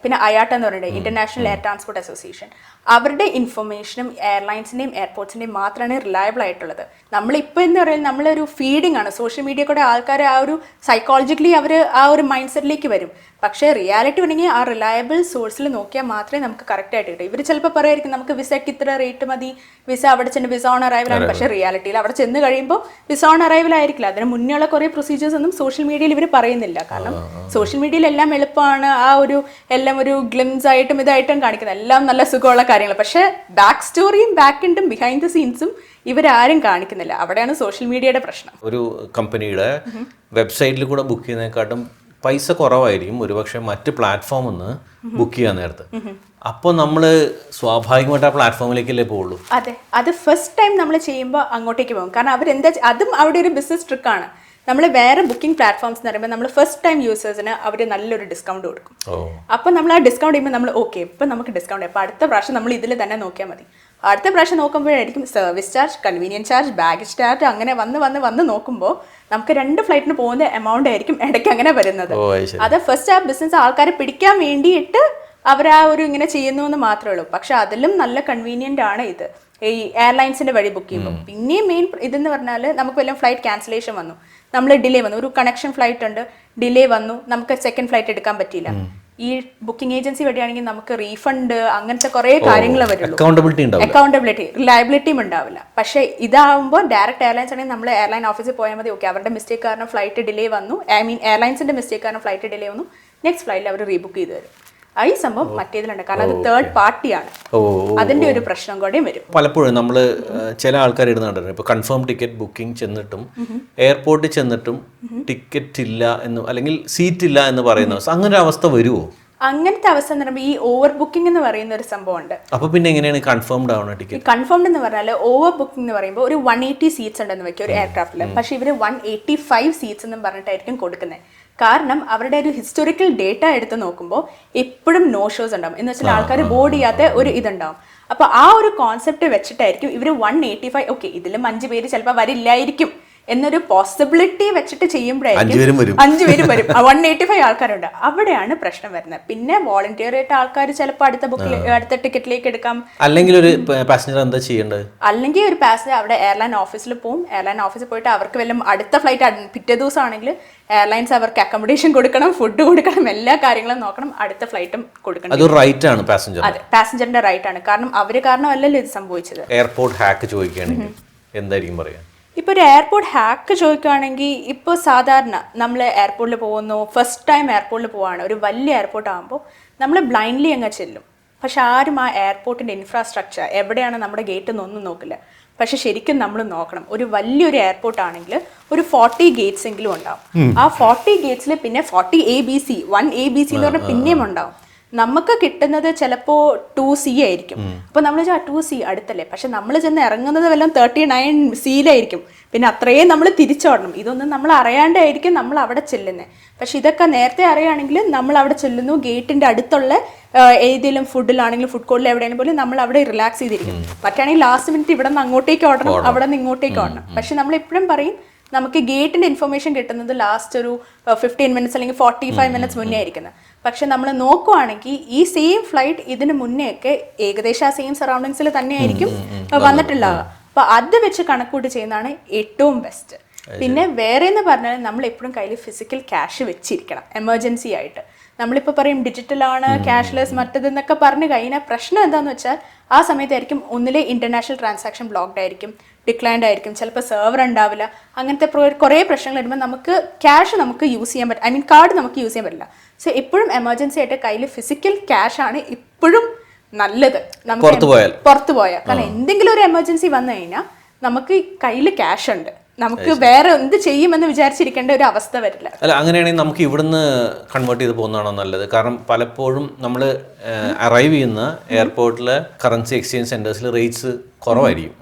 പിന്നെ IATA എന്ന് പറയുന്നത് ഇന്റർനാഷണൽ എയർ ട്രാൻസ്പോർട്ട് അസോസിയേഷൻ, അവരുടെ ഇൻഫർമേഷനും എയർലൈൻസിന്റെയും എയർപോർട്സിന്റെയും മാത്രമാണ് റിലയബിൾ ആയിട്ടുള്ളത്. നമ്മളിപ്പോൾ എന്ന് പറയുന്നത് നമ്മളൊരു ഫീഡിംഗ് ആണ്. സോഷ്യൽ മീഡിയ കൂടെ ആൾക്കാർ ആ ഒരു സൈക്കോളജിക്കലി അവർ ആ ഒരു മൈൻഡ് സെറ്റിലേക്ക് വരും. പക്ഷേ റിയാലിറ്റി വേണമെങ്കിൽ ആ റിലയബിൾ സോഴ്സിൽ നോക്കിയാൽ മാത്രമേ നമുക്ക് കറക്റ്റ് ആയിട്ട് കിട്ടും. ഇവർ ചിലപ്പോൾ പറയുമായിരിക്കും നമുക്ക് വിസയ്ക്ക് ഇത്ര റേറ്റ് മതി, വിസ അവിടെ ചെന്ന് വിസ ഓൺ അറൈവലാണ്. പക്ഷേ റിയാലിറ്റിയിൽ അവിടെ ചെന്ന് കഴിയുമ്പോൾ വിസ ഓൺ അറൈവൽ ആയിരിക്കില്ല. അതിന് മുന്നേയുള്ള കുറേ പ്രൊസീജിയേഴ്സ് ഒന്നും സോഷ്യൽ മീഡിയയിൽ ഇവർ പറയുന്നില്ല. കാരണം സോഷ്യൽ മീഡിയയിൽ എല്ലാം എളുപ്പമാണ്, ആ ഒരു എല്ലാം ഒരു ഗ്ലിംസ് ആയിട്ടും ഇതായിട്ടും കാണിക്കുന്നത്, എല്ലാം നല്ല സുഖമുള്ള കാര്യങ്ങൾ. പക്ഷേ ബാക്ക് സ്റ്റോറിയും ബാക്ക് എൻഡും ബിഹൈൻഡ് ദ സീൻസും ഇവരാരും കാണിക്കുന്നില്ല. അവിടെയാണ് സോഷ്യൽ മീഡിയയുടെ പ്രശ്നം. ഒരു കമ്പനിയുടെ വെബ്സൈറ്റിൽ കൂടെ ബുക്ക് ചെയ്യുന്നതിനെക്കാട്ടും പൈസ കുറവായിരിക്കും ഒരുപക്ഷെ മറ്റ് പ്ലാറ്റ്ഫോമിൽ നിന്ന് ബുക്ക് ചെയ്യാൻ നേരത്ത്. അപ്പോൾ നമ്മൾ സ്വാഭാവികമായിട്ട് ആ പ്ലാറ്റ്ഫോമിലേക്കല്ലേ പോവുള്ളൂ. അതെ, അത് ഫസ്റ്റ് ടൈം നമ്മൾ ചെയ്യുമ്പോൾ അങ്ങോട്ടേക്ക് പോകും. കാരണം അവരെന്താ, അതും അവിടെ ഒരു ബിസിനസ് ട്രിക്കാണ്. നമ്മൾ വേറെ ബുക്കിംഗ് പ്ലാറ്റ്ഫോംസ് എന്ന് പറയുമ്പോൾ നമ്മൾ ഫസ്റ്റ് ടൈം യൂസേഴ്സിന് അവർ നല്ലൊരു ഡിസ്കൗണ്ട് കൊടുക്കും. അപ്പോൾ നമ്മൾ ആ ഡിസ്കൗണ്ട് ചെയ്യുമ്പോൾ നമ്മൾ ഓക്കെ ഇപ്പം നമുക്ക് ഡിസ്കൗണ്ട്, അപ്പോൾ അടുത്ത പ്രാവശ്യം നമ്മൾ ഇതിൽ തന്നെ നോക്കിയാൽ മതി. അടുത്ത പ്രാവശ്യം നോക്കുമ്പോഴായിരിക്കും service charge, convenience charge, baggage charge, അങ്ങനെ വന്ന് നോക്കുമ്പോൾ നമുക്ക് 2 ഫ്ലൈറ്റിന് പോകുന്ന എമൗണ്ട് ആയിരിക്കും ഇടയ്ക്ക് അങ്ങനെ വരുന്നത്. അത് ഫസ്റ്റ് ആ ബിസിനസ് ആൾക്കാരെ പിടിക്കാൻ വേണ്ടിയിട്ട് അവർ ആ ഒരു ഇങ്ങനെ ചെയ്യുന്നു എന്ന് മാത്രമേ ഉള്ളൂ. പക്ഷെ അതിലും നല്ല കൺവീനിയൻ്റ് ആണ് ഇത് ഈ എയർലൈൻസിന്റെ വഴി ബുക്ക് ചെയ്യുമ്പോൾ. പിന്നെയും മെയിൻ ഇതെന്ന് പറഞ്ഞാൽ നമുക്ക് വല്ല ഫ്ലൈറ്റ് ക്യാൻസലേഷൻ വന്നു, നമ്മൾ ഡിലേ വന്നു, ഒരു കണക്ഷൻ ഫ്ലൈറ്റ് ഉണ്ട്, ഡിലേ വന്നു, നമുക്ക് സെക്കൻഡ് ഫ്ലൈറ്റ് എടുക്കാൻ പറ്റിയില്ല. ഈ ബുക്കിംഗ് ഏജൻസി വഴിയാണെങ്കിൽ നമുക്ക് റീഫണ്ട് അങ്ങനത്തെ കുറേ കാര്യങ്ങൾ വരുള്ളൂ. അക്കൗണ്ടബിലിറ്റി റിലയബിലിറ്റിയും ഉണ്ടാവില്ല. പക്ഷേ ഇതാവുമ്പോൾ ഡയറക്റ്റ് എയർലൈൻസ് ആണെങ്കിൽ നമ്മൾ എയർലൈൻ ഓഫീസിൽ പോയാൽ മതി. ഓക്കെ അവരുടെ മിസ്റ്റേക്ക് കാരണം ഫ്ലൈറ്റ് ഡിലേ വന്നു, എയർലൈൻസിന്റെ മിസ്റ്റേക്ക് കാരണം ഫ്ലൈറ്റ് ഡിലേ വന്നു, നെക്സ്റ്റ് ഫ്ലൈറ്റിൽ അവർ റീബുക്ക് ചെയ്ത് തരും. ഈ സംഭവം മറ്റേതിലുണ്ട്. കാരണം അത് തേർഡ് പാർട്ടിയാണ്, അതിന്റെ ഒരു പ്രശ്നം കൂടെയും വരും. പലപ്പോഴും നമ്മൾ ചില ആൾക്കാർ ഇടുന്നുണ്ട്, ഇപ്പൊ കൺഫേം ടിക്കറ്റ് ബുക്കിംഗ് ചെന്നിട്ടും എയർപോർട്ടിൽ ചെന്നിട്ടും ടിക്കറ്റ് ഇല്ല എന്ന് അല്ലെങ്കിൽ സീറ്റ് ഇല്ല എന്ന് പറയുന്ന അങ്ങനെ ഒരു അവസ്ഥ വരുമോ? അങ്ങനത്തെ അവസ്ഥ എന്ന് പറയുമ്പോൾ ഈ ഓവർ ബുക്കിംഗ് എന്ന് പറയുന്ന ഒരു സംഭവം ഉണ്ട്. അപ്പൊ പിന്നെ എങ്ങനെയാണ് കൺഫേംഡ് ആവുന്ന ടിക്കറ്റ്? കൺഫേംഡ് എന്ന് പറഞ്ഞാൽ ഓവർ ബുക്കിംഗ് എന്ന് പറയുമ്പോൾ ഒരു 180 സീറ്റ്സ് ഉണ്ടെന്ന് വെക്കുക ഒരു എയർക്രാഫ്റ്റിൽ. പക്ഷേ ഇവർ 185 സീറ്റ്സ് എന്നും പറഞ്ഞിട്ടായിരിക്കും കൊടുക്കുന്നത്. കാരണം അവരുടെ ഒരു ഹിസ്റ്റോറിക്കൽ ഡേറ്റ എടുത്ത് നോക്കുമ്പോൾ എപ്പോഴും നോ ഷോസ് ഉണ്ടാവും. എന്ന് വെച്ചാൽ ആൾക്കാർ ബോർഡ് ചെയ്യാത്ത ഒരു ഇതുണ്ടാവും. അപ്പോൾ ആ ഒരു കോൺസെപ്റ്റ് വെച്ചിട്ടായിരിക്കും ഇവർ 185 ഓക്കെ ഇതിലും 5 പേര് ചിലപ്പോൾ വരില്ലായിരിക്കും എന്നൊരു പോസിബിലിറ്റി വെച്ചിട്ട് ചെയ്യുമ്പോഴായിരിക്കും 5 പേരും വരും. 185 ആൾക്കാരുണ്ട്. അവിടെയാണ് പ്രശ്നം വരുന്നത്. പിന്നെ വോളണ്ടിയർ ആയിട്ട് ആൾക്കാർ ചിലപ്പോൾ അടുത്ത ടിക്കറ്റിലേക്ക് എടുക്കാം. അല്ലെങ്കിൽ ഒരു പാസഞ്ചർ എന്താ ചെയ്യേണ്ടത്? അല്ലെങ്കിൽ ഒരു പാസഞ്ചർ അവിടെ എയർലൈൻ ഓഫീസിൽ പോകും. എയർലൈൻ ഓഫീസിൽ പോയിട്ട് അവർക്ക് വല്ലതും അടുത്ത ഫ്ലൈറ്റ് പിറ്റേ ദിവസം ആണെങ്കിൽ എയർലൈൻസ് അവർക്ക് അക്കോമഡേഷൻ കൊടുക്കണം, ഫുഡ് കൊടുക്കണം, എല്ലാ കാര്യങ്ങളും നോക്കണം, അടുത്ത ഫ്ലൈറ്റും കൊടുക്കണം. അത് റൈറ്റ് ആണ് പാസഞ്ചർ. അതെ, പാസഞ്ചറിന്റെ റൈറ്റ് ആണ്. കാരണം അവര് കാരണമല്ലല്ലോ ഇത് സംഭവിച്ചത്. എയർപോർട്ട് ഹാക്ക് ചോദിക്കുകയാണെങ്കിൽ എന്തായിരിക്കും പറയാ? ഇപ്പോൾ ഒരു എയർപോർട്ട് ഹാക്ക് ചോദിക്കുകയാണെങ്കിൽ ഇപ്പോൾ സാധാരണ നമ്മൾ എയർപോർട്ടിൽ പോകുന്നു, ഫസ്റ്റ് ടൈം എയർപോർട്ടിൽ പോവാണ്, ഒരു വലിയ എയർപോർട്ട് ആകുമ്പോൾ നമ്മൾ ബ്ലൈൻഡ്ലി അങ്ങ് ചെല്ലും. പക്ഷെ ആരും ആ എയർപോർട്ടിൻ്റെ ഇൻഫ്രാസ്ട്രക്ചർ എവിടെയാണ് നമ്മുടെ ഗേറ്റ് എന്നൊന്നും നോക്കില്ല. പക്ഷെ ശരിക്കും നമ്മൾ നോക്കണം. ഒരു വലിയൊരു എയർപോർട്ട് ആണെങ്കിൽ ഒരു 40 ഗേറ്റ്സ് എങ്കിലും ഉണ്ടാവും. ആ 40 ഗേറ്റ്സിൽ പിന്നെ 40 ABC 1ABC എന്ന് പറഞ്ഞാൽ പിന്നെയും ഉണ്ടാവും. നമുക്ക് കിട്ടുന്നത് ചിലപ്പോൾ 2C ആയിരിക്കും. അപ്പോൾ നമ്മൾ 2C അടുത്തല്ലേ, പക്ഷെ നമ്മൾ ചെന്ന് ഇറങ്ങുന്നത് വല്ലതും 39C പിന്നെ അത്രയും നമ്മൾ തിരിച്ചോടണം. ഇതൊന്നും നമ്മൾ അറിയാണ്ടായിരിക്കും നമ്മൾ അവിടെ ചെല്ലുന്നത്. പക്ഷെ ഇതൊക്കെ നേരത്തെ അറിയുകയാണെങ്കിൽ നമ്മൾ അവിടെ ചെല്ലുന്നു, ഗേറ്റിന്റെ അടുത്തുള്ള ഏതെങ്കിലും ഫുഡിലാണെങ്കിലും ഫുഡ് കോർട്ടിൽ എവിടെയാണെങ്കിൽ പോലും നമ്മൾ അവിടെ റിലാക്സ് ചെയ്തിരിക്കും. പറ്റുകയാണെങ്കിൽ ലാസ്റ്റ് മിനിറ്റ് ഇവിടെ നിന്ന് അങ്ങോട്ടേക്ക് ഓടണം, അവിടെ നിന്ന് ഇങ്ങോട്ടേക്ക് ഓടണം. പക്ഷെ നമ്മൾ എപ്പോഴും പറയും നമുക്ക് ഗേറ്റിന്റെ ഇൻഫർമേഷൻ കിട്ടുന്നത് ലാസ്റ്റ് ഒരു 15 മിനിറ്റ്സ് അല്ലെങ്കിൽ 45 മിനിറ്റ്സ് മുന്നേ ആയിരിക്കുന്നത്. പക്ഷെ നമ്മൾ നോക്കുവാണെങ്കിൽ ഈ സെയിം ഫ്ലൈറ്റ് ഇതിന് മുന്നേ ഒക്കെ ഏകദേശം ആ സെയിം സറൗണ്ടിങ്സിൽ തന്നെയായിരിക്കും വന്നിട്ടുണ്ടാവുക. അപ്പൊ അത് വെച്ച് കണക്കൂട്ടി ചെയ്യുന്നതാണ് ഏറ്റവും ബെസ്റ്റ്. പിന്നെ വേറെ എന്ന് പറഞ്ഞാൽ നമ്മൾ എപ്പോഴും കയ്യിൽ ഫിസിക്കൽ ക്യാഷ് വെച്ചിരിക്കണം എമർജൻസി ആയിട്ട്. നമ്മളിപ്പോൾ പറയും ഡിജിറ്റലാണ് ക്യാഷ്ലെസ് മറ്റതെന്നൊക്കെ പറഞ്ഞു കഴിഞ്ഞാൽ പ്രശ്നം എന്താണെന്ന് വെച്ചാൽ ആ സമയത്തായിരിക്കും ഒന്നിലെ ഇന്റർനാഷണൽ ട്രാൻസാക്ഷൻ ബ്ലോക്ക്ഡ് ആയിരിക്കും, ഡിക്ലൈൻഡ് ആയിരിക്കും, ചിലപ്പോൾ സെർവർ ഉണ്ടാവില്ല. അങ്ങനത്തെ കുറേ പ്രശ്നങ്ങൾ വരുമ്പോൾ നമുക്ക് ക്യാഷ് നമുക്ക് യൂസ് ചെയ്യാൻ പറ്റില്ല, കാർഡ് നമുക്ക് യൂസ് ചെയ്യാൻ പറ്റില്ല. സോ എപ്പോഴും എമർജൻസി ആയിട്ട് കയ്യിൽ ഫിസിക്കൽ ക്യാഷ് ആണ് ഇപ്പോഴും നല്ലത്. നമുക്ക് പുറത്തു പോയാൽ കാരണം എന്തെങ്കിലും ഒരു എമർജൻസി വന്നു കഴിഞ്ഞാൽ നമുക്ക് കയ്യിൽ ക്യാഷ് ഉണ്ട്, നമുക്ക് വേറെ എന്ത് ചെയ്യുമെന്ന് വിചാരിച്ചിരിക്കേണ്ട ഒരു അവസ്ഥ വരില്ല. അല്ല, അങ്ങനെയാണെങ്കിൽ നമുക്ക് ഇവിടുന്ന് കൺവേർട്ട് ചെയ്ത് പോകുന്നതാണോ നല്ലത്? കാരണം പലപ്പോഴും നമ്മൾ അറൈവ് ചെയ്യുന്ന എയർപോർട്ടിലെ കറൻസി എക്സ്ചേഞ്ച് സെന്റേഴ്സിൽ റേറ്റ്സ് കുറവായിരിക്കും,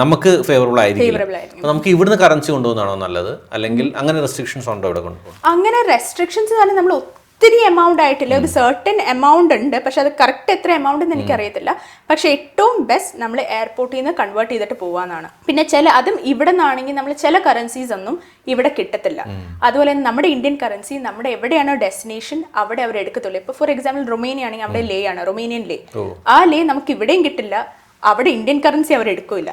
നമുക്ക് ഫേവറബിൾ ആയിരിക്കും. നമുക്ക് ഇവിടുന്ന് കറൻസി കൊണ്ടുപോകുന്നതാണോ നല്ലത്, അല്ലെങ്കിൽ അങ്ങനെ റെസ്ട്രിക്ഷൻസ് ഉണ്ടോ ഇവിടെ കൊണ്ടുപോകും? അങ്ങനെ റെസ്ട്രിക്ഷൻസ് തന്നെ നമ്മൾ ഒത്തിരി എമൗണ്ട് ആയിട്ടില്ല, ഒരു സർട്ടൻ എമൗണ്ട് ഉണ്ട്. പക്ഷെ അത് കറക്റ്റ് എത്ര എമൗണ്ട് എന്ന് എനിക്കറിയത്തില്ല. പക്ഷെ ഏറ്റവും ബെസ്റ്റ് നമ്മൾ എയർപോർട്ടിൽ നിന്ന് കൺവേർട്ട് ചെയ്തിട്ട് പോകാനാണ്. പിന്നെ അതും ഇവിടെ നിന്നാണെങ്കിൽ നമ്മൾ ചില കറൻസീസ് ഒന്നും ഇവിടെ കിട്ടത്തില്ല. അതുപോലെ നമ്മുടെ ഇന്ത്യൻ കറൻസി നമ്മുടെ എവിടെയാണോ ഡെസ്റ്റിനേഷൻ അവിടെ അവർ എടുക്കത്തുള്ളൂ. ഇപ്പോൾ ഫോർ എക്സാമ്പിൾ റൊമേനിയ ആണെങ്കിൽ അവിടെ ലേ ആണ്, റൊമേനിയൻ ലേ. ആ ലേ നമുക്ക് ഇവിടെയും കിട്ടില്ല, അവിടെ ഇന്ത്യൻ കറൻസി അവർ എടുക്കില്ല.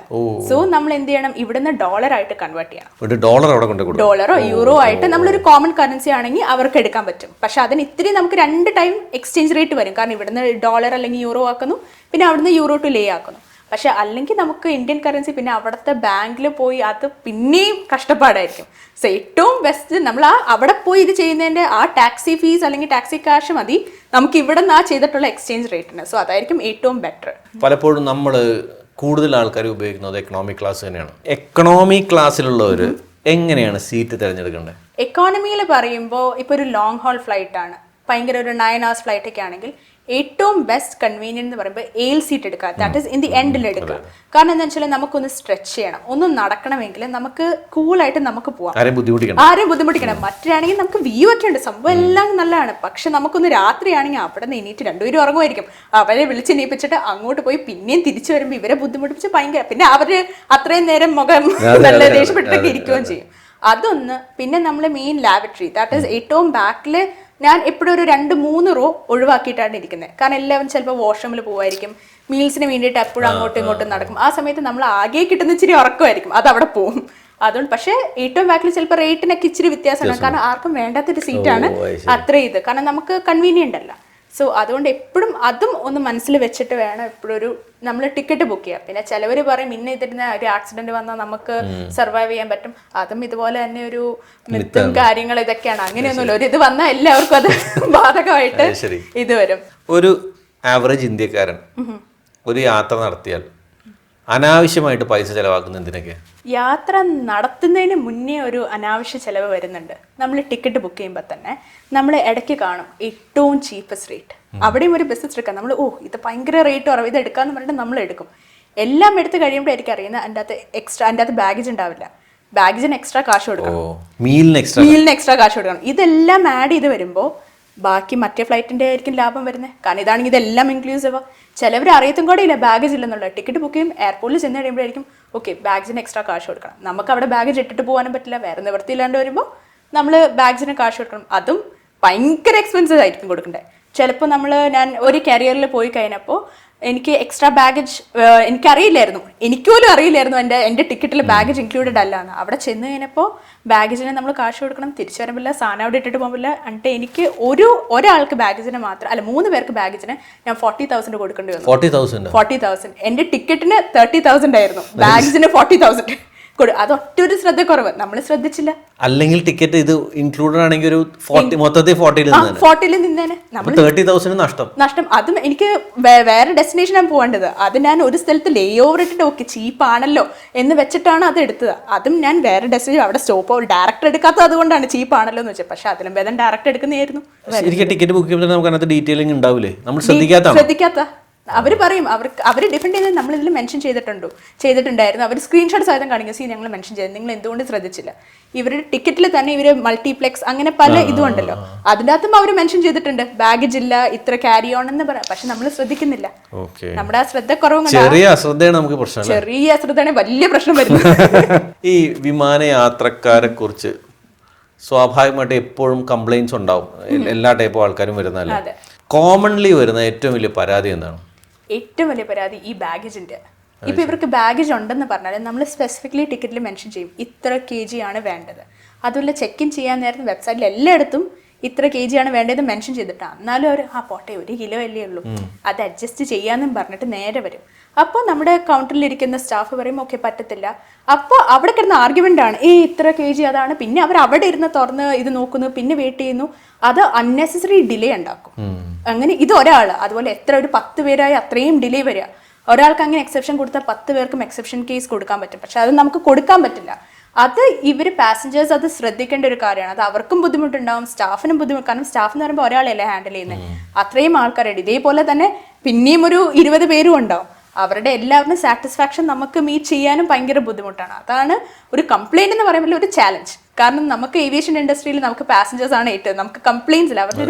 സോ നമ്മൾ എന്ത് ചെയ്യണം, ഇവിടുന്ന് ഡോളർ ആയിട്ട് കൺവേർട്ട് ചെയ്യണം. ഡോളറോ യൂറോ ആയിട്ട് നമ്മളൊരു കോമൺ കറൻസി ആണെങ്കിൽ അവർക്ക് എടുക്കാൻ പറ്റും. പക്ഷെ അതിന് ഇത്തിരി നമുക്ക് 2 ടൈം എക്സ്ചേഞ്ച് റേറ്റ് വരും. കാരണം ഇവിടുന്ന് ഡോളർ അല്ലെങ്കിൽ യൂറോ ആക്കുന്നു, പിന്നെ അവിടുന്ന് യൂറോ ടു ലേ ആക്കുന്നു. പക്ഷെ അല്ലെങ്കിൽ നമുക്ക് ഇന്ത്യൻ കറൻസി പിന്നെ അവിടുത്തെ ബാങ്കിൽ പോയി അത് പിന്നെയും കഷ്ടപ്പാടായിരിക്കും. സോ ഏറ്റവും ബെസ്റ്റ് നമ്മൾ അവിടെ പോയി ഇത് ചെയ്യുന്നതിൻ്റെ ആ ടാക്സി ഫീസ് അല്ലെങ്കിൽ ടാക്സി കാശ് മതി നമുക്ക് ഇവിടെ നിന്ന് ചെയ്തിട്ടുള്ള എക്സ്ചേഞ്ച് റേറ്റിന്. സോ അതായിരിക്കും ഏറ്റവും ബെറ്റർ. പലപ്പോഴും നമ്മൾ കൂടുതൽ ആൾക്കാർ ഉപയോഗിക്കുന്നത് എക്കണോമിക് ക്ലാസ് തന്നെയാണ്. എക്കണോമിക് ക്ലാസ്സിലുള്ളവർ എങ്ങനെയാണ് സീറ്റ് തിരഞ്ഞെടുക്കേണ്ടത്? എക്കോണമിയിൽ പറയുമ്പോൾ ഇപ്പോൾ ഒരു ലോങ് ഹോൾ ഫ്ലൈറ്റ് ആണ്, ഭയങ്കര ഒരു 9 hours ഫ്ലൈറ്റ് ഒക്കെ ആണെങ്കിൽ ഏറ്റവും ബെസ്റ്റ് കൺവീനിയൻറ്റ് എന്ന് പറയുമ്പോൾ എയിൽ സീറ്റ് എടുക്കുക, ദാറ്റ് ഈസ് ഇൻ ദി എൻഡിൽ എടുക്കുക. കാരണം എന്താ വെച്ചാൽ നമുക്കൊന്ന് സ്ട്രെച്ച് ചെയ്യണം, ഒന്ന് നടക്കണമെങ്കിൽ നമുക്ക് കൂളായിട്ട് നമുക്ക് പോവാം, ആരെയും ബുദ്ധിമുട്ടിക്കണം. മറ്റാണെങ്കിൽ നമുക്ക് വ്യൂ ഒക്കെ ഉണ്ട്, സംഭവം എല്ലാം നല്ലതാണ്. പക്ഷെ നമുക്കൊന്ന് രാത്രിയാണെങ്കിൽ അവിടെ നിന്ന് എണീറ്റ് 2 പേരും ഉറങ്ങുമായിരിക്കും, അവരെ വിളിച്ചെണീപ്പിച്ചിട്ട് അങ്ങോട്ട് പോയി പിന്നെയും തിരിച്ചു വരുമ്പോൾ ഇവരെ ബുദ്ധിമുട്ടിപ്പിച്ച് ഭയങ്കര, പിന്നെ അവർ അത്രയും നേരം മുഖം നല്ല ദേഷ്യപ്പെട്ടിട്ടൊക്കെ ഇരിക്കുകയും ചെയ്യും. അതൊന്ന്. പിന്നെ നമ്മൾ മെയിൻ ലാബറട്ടറി, ദാറ്റ് ഈസ് ഏറ്റവും ബാക്കിൽ ഞാൻ എപ്പോഴും ഒരു 2-3 റോ ഒഴിവാക്കിയിട്ടാണ് ഇരിക്കുന്നത്. കാരണം എല്ലാവരും ചിലപ്പോൾ വാഷ്റൂമിൽ പോകുമായിരിക്കും, മീൽസിന് വേണ്ടിയിട്ട് എപ്പോഴും അങ്ങോട്ടും ഇങ്ങോട്ടും നടക്കും. ആ സമയത്ത് നമ്മൾ ആകെ കിട്ടുന്ന ഇച്ചിരി ഉറക്കമായിരിക്കും, അത് അവിടെ പോകും. അതുകൊണ്ട് പക്ഷേ ഏറ്റവും ബാക്കിൽ ചിലപ്പോൾ റേറ്റിനൊക്കെ ഇച്ചിരി വ്യത്യാസമാണ്. കാരണം ആർക്കും വേണ്ടാത്തൊരു സീറ്റാണ് അത്ര ഇത്, കാരണം നമുക്ക് കൺവീനിയൻ്റ് അല്ല. സോ അതുകൊണ്ട് എപ്പോഴും അതും ഒന്ന് മനസ്സിൽ വെച്ചിട്ട് വേണം എപ്പോഴൊരു നമ്മൾ ടിക്കറ്റ് ബുക്ക് ചെയ്യാം. പിന്നെ ചിലവർ പറയും ഇന്ന ഇതിന് ഒരു ആക്സിഡന്റ് വന്നാൽ നമുക്ക് സർവൈവ് ചെയ്യാൻ പറ്റും. അതും ഇതുപോലെ തന്നെ ഒരു മിത്തും കാര്യങ്ങൾ ഇതൊക്കെയാണ്. അങ്ങനെയൊന്നുമില്ല, ഒരു ഇത് വന്നാൽ എല്ലാവർക്കും അത് ബാധകമായിട്ട് ഇത് വരും. ഒരു ആവറേജ് ഇന്ത്യക്കാരൻ ഒരു യാത്ര നടത്തിയാൽ അനാവശ്യമായിട്ട് പൈസ ചെലവാക്കുന്ന എന്തിനൊക്കെ? യാത്ര നടത്തുന്നതിന് മുന്നേ ഒരു അനാവശ്യ ചിലവ് വരുന്നുണ്ട്. നമ്മൾ ടിക്കറ്റ് ബുക്ക് ചെയ്യുമ്പോൾ തന്നെ നമ്മൾ ഇടയ്ക്ക് കാണും ഏറ്റവും ചീപ്പസ്റ്റ് റേറ്റ്. അവിടെയും ഒരു ബിസിനസ് എടുക്കാം, നമ്മൾ ഇത് ഭയങ്കര റേറ്റ് കുറവ്, ഇത് എടുക്കാമെന്ന് പറഞ്ഞിട്ട് നമ്മൾ എടുക്കും. എല്ലാം എടുത്ത് കഴിയുമ്പോഴായിരിക്കും അറിയുന്നത് അതിൻ്റെ അകത്ത് ബാഗേജ് ഉണ്ടാവില്ല. ബാഗേജിന് എക്സ്ട്രാ കാശ് കൊടുക്കണം, മീലിന് എക്സ്ട്രാ കാശ് കൊടുക്കണം. ഇതെല്ലാം ആഡ് ചെയ്ത് വരുമ്പോൾ ബാക്കി മറ്റേ ഫ്ലൈറ്റിന്റെ ആയിരിക്കും ലാഭം വരുന്നത്. കാരണം ഇതാണെങ്കിൽ ഇതെല്ലാം ഇൻക്ലൂസീവ്. ചിലവർ അറിയത്തും കൂടെ ഇല്ല ബാഗേജ് ഇല്ലെന്നുള്ള. ടിക്കറ്റ് ബുക്ക് ചെയ്യും, എയർപോർട്ടിൽ ചെന്ന് കഴിയുമ്പോഴായിരിക്കും ഓക്കെ ബാഗേജിന് എക്സ്ട്രാ കാശ് കൊടുക്കണം. നമുക്ക് അവിടെ ബാഗേജ് ഇട്ടിട്ട് പോകാനും പറ്റില്ല. വേറെ നിവൃത്തിയില്ലാണ്ട് വരുമ്പോൾ നമ്മൾ ബാഗേജിന് കാശ് കൊടുക്കണം. അതും ഭയങ്കര എക്സ്പെൻസീവ് ആയിരിക്കും കൊടുക്കണ്ടേ. ചിലപ്പോൾ ഞാൻ ഒരു കരിയറിൽ പോയി കഴിഞ്ഞപ്പോൾ എനിക്ക് എക്സ്ട്രാ ബാഗേജ് എനിക്കറിയില്ലായിരുന്നു, എനിക്ക് പോലും അറിയില്ലായിരുന്നു എൻ്റെ ടിക്കറ്റിൽ ബാഗേജ് ഇൻക്ലൂഡഡ് അല്ല എന്ന്. അവിടെ ചെന്ന് കഴിഞ്ഞപ്പോൾ ബാഗേജിന് നമ്മൾ കാശ് കൊടുക്കണം, തിരിച്ചു വരാൻ പറ്റില്ല, സാധനം അവിടെ ഇട്ടിട്ട് പോകാൻ പറ്റില്ല. എന്നിട്ട് എനിക്ക് ഒരാൾക്ക് ബാഗേജിന് മാത്രം അല്ല 3 പേർക്ക് ബാഗേജിന് ഞാൻ 40,000 കൊടുക്കേണ്ടി വന്നു. 40,000. എൻ്റെ ടിക്കറ്റിന് 30,000 ആയിരുന്നു, ബാഗേജിന് 40,000. അത് ഒറ്റൊരു ശ്രദ്ധ കുറവ്, നമ്മൾ ശ്രദ്ധിച്ചില്ല. അല്ലെങ്കിൽ ടിക്കറ്റ് ഇത് ഇൻക്ലൂഡഡ് ആണെങ്കിൽ ഒരു 40 നിന്നേനെ 30,000 നഷ്ടം. അതും എനിക്ക് വേറെ ഡെസ്റ്റിനേഷനാണ് പോകേണ്ടത്. അത് ഞാൻ ഒരു സ്ഥലത്ത് ലേ ഓവർ ഇട്ടിട്ട് ഓക്കെ ചീപ്പാണല്ലോ എന്ന് വെച്ചിട്ടാണ് അത് എടുത്തത്. അതും ഞാൻ വേറെ ഡെസ്റ്റിനേഷൻ അവിടെ സ്റ്റോപ്പ് ഡയറക്റ്റ് എടുക്കാത്തത് അതുകൊണ്ടാണ് ചീപ്പാണല്ലോ എന്ന് വെച്ചത്. പക്ഷെ അതിലും ഭേദം ഡയറക്റ്റ് എടുക്കുന്നതായിരുന്നു. ടിക്കറ്റ് ബുക്ക് ചെയ്യുമ്പോൾ നമുക്ക് അതിനകത്ത് ഡീറ്റെയിലിംഗ് ഉണ്ടാവില്ലേ, നമ്മൾ ശ്രദ്ധിക്കാത്ത അവർ പറയും, അവർ ഡിഫെൻഡ് ചെയ്ത് നമ്മൾ ഇതിൽ മെൻഷൻ ചെയ്തിട്ടുണ്ടായിരുന്നു. അവർ സ്ക്രീൻഷോട്ട് സഹിതം കാണിക്കും, ഞങ്ങൾ മെൻഷൻ ചെയ്തത് നിങ്ങൾ എന്തുകൊണ്ട് ശ്രദ്ധിച്ചില്ല. ഇവരുടെ ടിക്കറ്റിൽ തന്നെ ഇവർ മൾട്ടിപ്ലെക്സ് അങ്ങനെ പല ഇതും ഉണ്ടല്ലോ, അതിൻ്റെ അകത്തും അവർ മെൻഷൻ ചെയ്തിട്ടുണ്ട് ബാഗേജ് ഇല്ല, ഇത്ര ക്യാരി ഓൺ എന്ന് പറയാം. പക്ഷെ നമ്മൾ ശ്രദ്ധിക്കുന്നില്ല. നമ്മുടെ ആ ശ്രദ്ധ കുറവ്, ചെറിയ അശ്രദ്ധയാണ് വലിയ പ്രശ്നം വരുന്നത്. ഈ വിമാനയാത്രക്കാരെ കുറിച്ച് സ്വാഭാവികമായിട്ട് എപ്പോഴും കംപ്ലൈൻറ്റ്സ് ഉണ്ടാവും, എല്ലാ ടൈപ്പും ആൾക്കാരും വരുന്നതല്ലേ. കോമൺലി വരുന്ന ഏറ്റവും വലിയ പരാതി എന്താണ്? ഏറ്റവും വലിയ പരാതി ഈ ബാഗേജിന്റെ. ഇപ്പൊ ഇവർക്ക് ബാഗേജ് ഉണ്ടെന്ന് പറഞ്ഞാൽ നമ്മൾ സ്പെസിഫിക്കലി ടിക്കറ്റിൽ മെൻഷൻ ചെയ്യും ഇത്ര kg ആണ് വേണ്ടത്. അതുപോലെ ചെക്ക് ഇൻ ചെയ്യാൻ നേരത്തെ വെബ്സൈറ്റിൽ എല്ലായിടത്തും ഇത്ര kg ആണ് വേണ്ടത് മെൻഷൻ ചെയ്തിട്ടാണ്. എന്നാലും അവർ പോട്ടെ 1 കിലോ അല്ലേ ഉള്ളൂ അത് അഡ്ജസ്റ്റ് ചെയ്യാന്നും പറഞ്ഞിട്ട് നേരെ വരും. അപ്പോൾ നമ്മുടെ കൗണ്ടറിൽ ഇരിക്കുന്ന സ്റ്റാഫ് പറയും ഓക്കെ പറ്റത്തില്ല. അപ്പോൾ അവിടെ കിടന്ന ആർഗ്യുമെന്റ് ആണ് ഇത്ര kg അതാണ്. പിന്നെ അവർ അവിടെ ഇരുന്ന് തുറന്ന് ഇത് നോക്കുന്നു, പിന്നെ വെയിറ്റ് ചെയ്യുന്നു. അത് അൺനെസസറി ഡിലേ ഉണ്ടാക്കും. അങ്ങനെ ഇത് ഒരാൾ, അതുപോലെ എത്ര ഒരു 10 പേരായി അത്രയും ഡിലേ വരിക. ഒരാൾക്ക് അങ്ങനെ എക്സെപ്ഷൻ കൊടുത്താൽ 10 പേർക്കും എക്സെപ്ഷൻ കേസ് കൊടുക്കാൻ പറ്റും. പക്ഷെ അത് നമുക്ക് കൊടുക്കാൻ പറ്റില്ല. അത് പാസഞ്ചേഴ്സ് അത് ശ്രദ്ധിക്കേണ്ട ഒരു കാര്യമാണ്. അത് അവർക്കും ബുദ്ധിമുട്ടുണ്ടാവും, സ്റ്റാഫിനും ബുദ്ധിമുട്ട്. കാരണം സ്റ്റാഫ് എന്ന് പറയുമ്പോൾ ഒരാളെയല്ലേ ഹാൻഡിൽ ചെയ്യുന്നത്, അത്രയും ആൾക്കാരുണ്ട്. ഇതേപോലെ തന്നെ പിന്നെയും ഒരു 20 പേരും ഉണ്ടാവും. അവരുടെ എല്ലാവരുടെയും സാറ്റിസ്ഫാക്ഷൻ നമുക്ക് മീറ്റ് ചെയ്യാനും ഭയങ്കര ബുദ്ധിമുട്ടാണ്. അതാണ് ഒരു കംപ്ലൈന്റ് എന്ന് പറയുമ്പോൾ ഒരു ചാലഞ്ച്. കാരണം നമുക്ക് ഏവിയേഷൻ ഇൻഡസ്ട്രിയിൽ നമുക്ക് പാസഞ്ചേഴ്സ് ആണ് ഏറ്റവും, നമുക്ക് കംപ്ലൈൻറ്റ്സ് ഇല്ല, അവരുടെ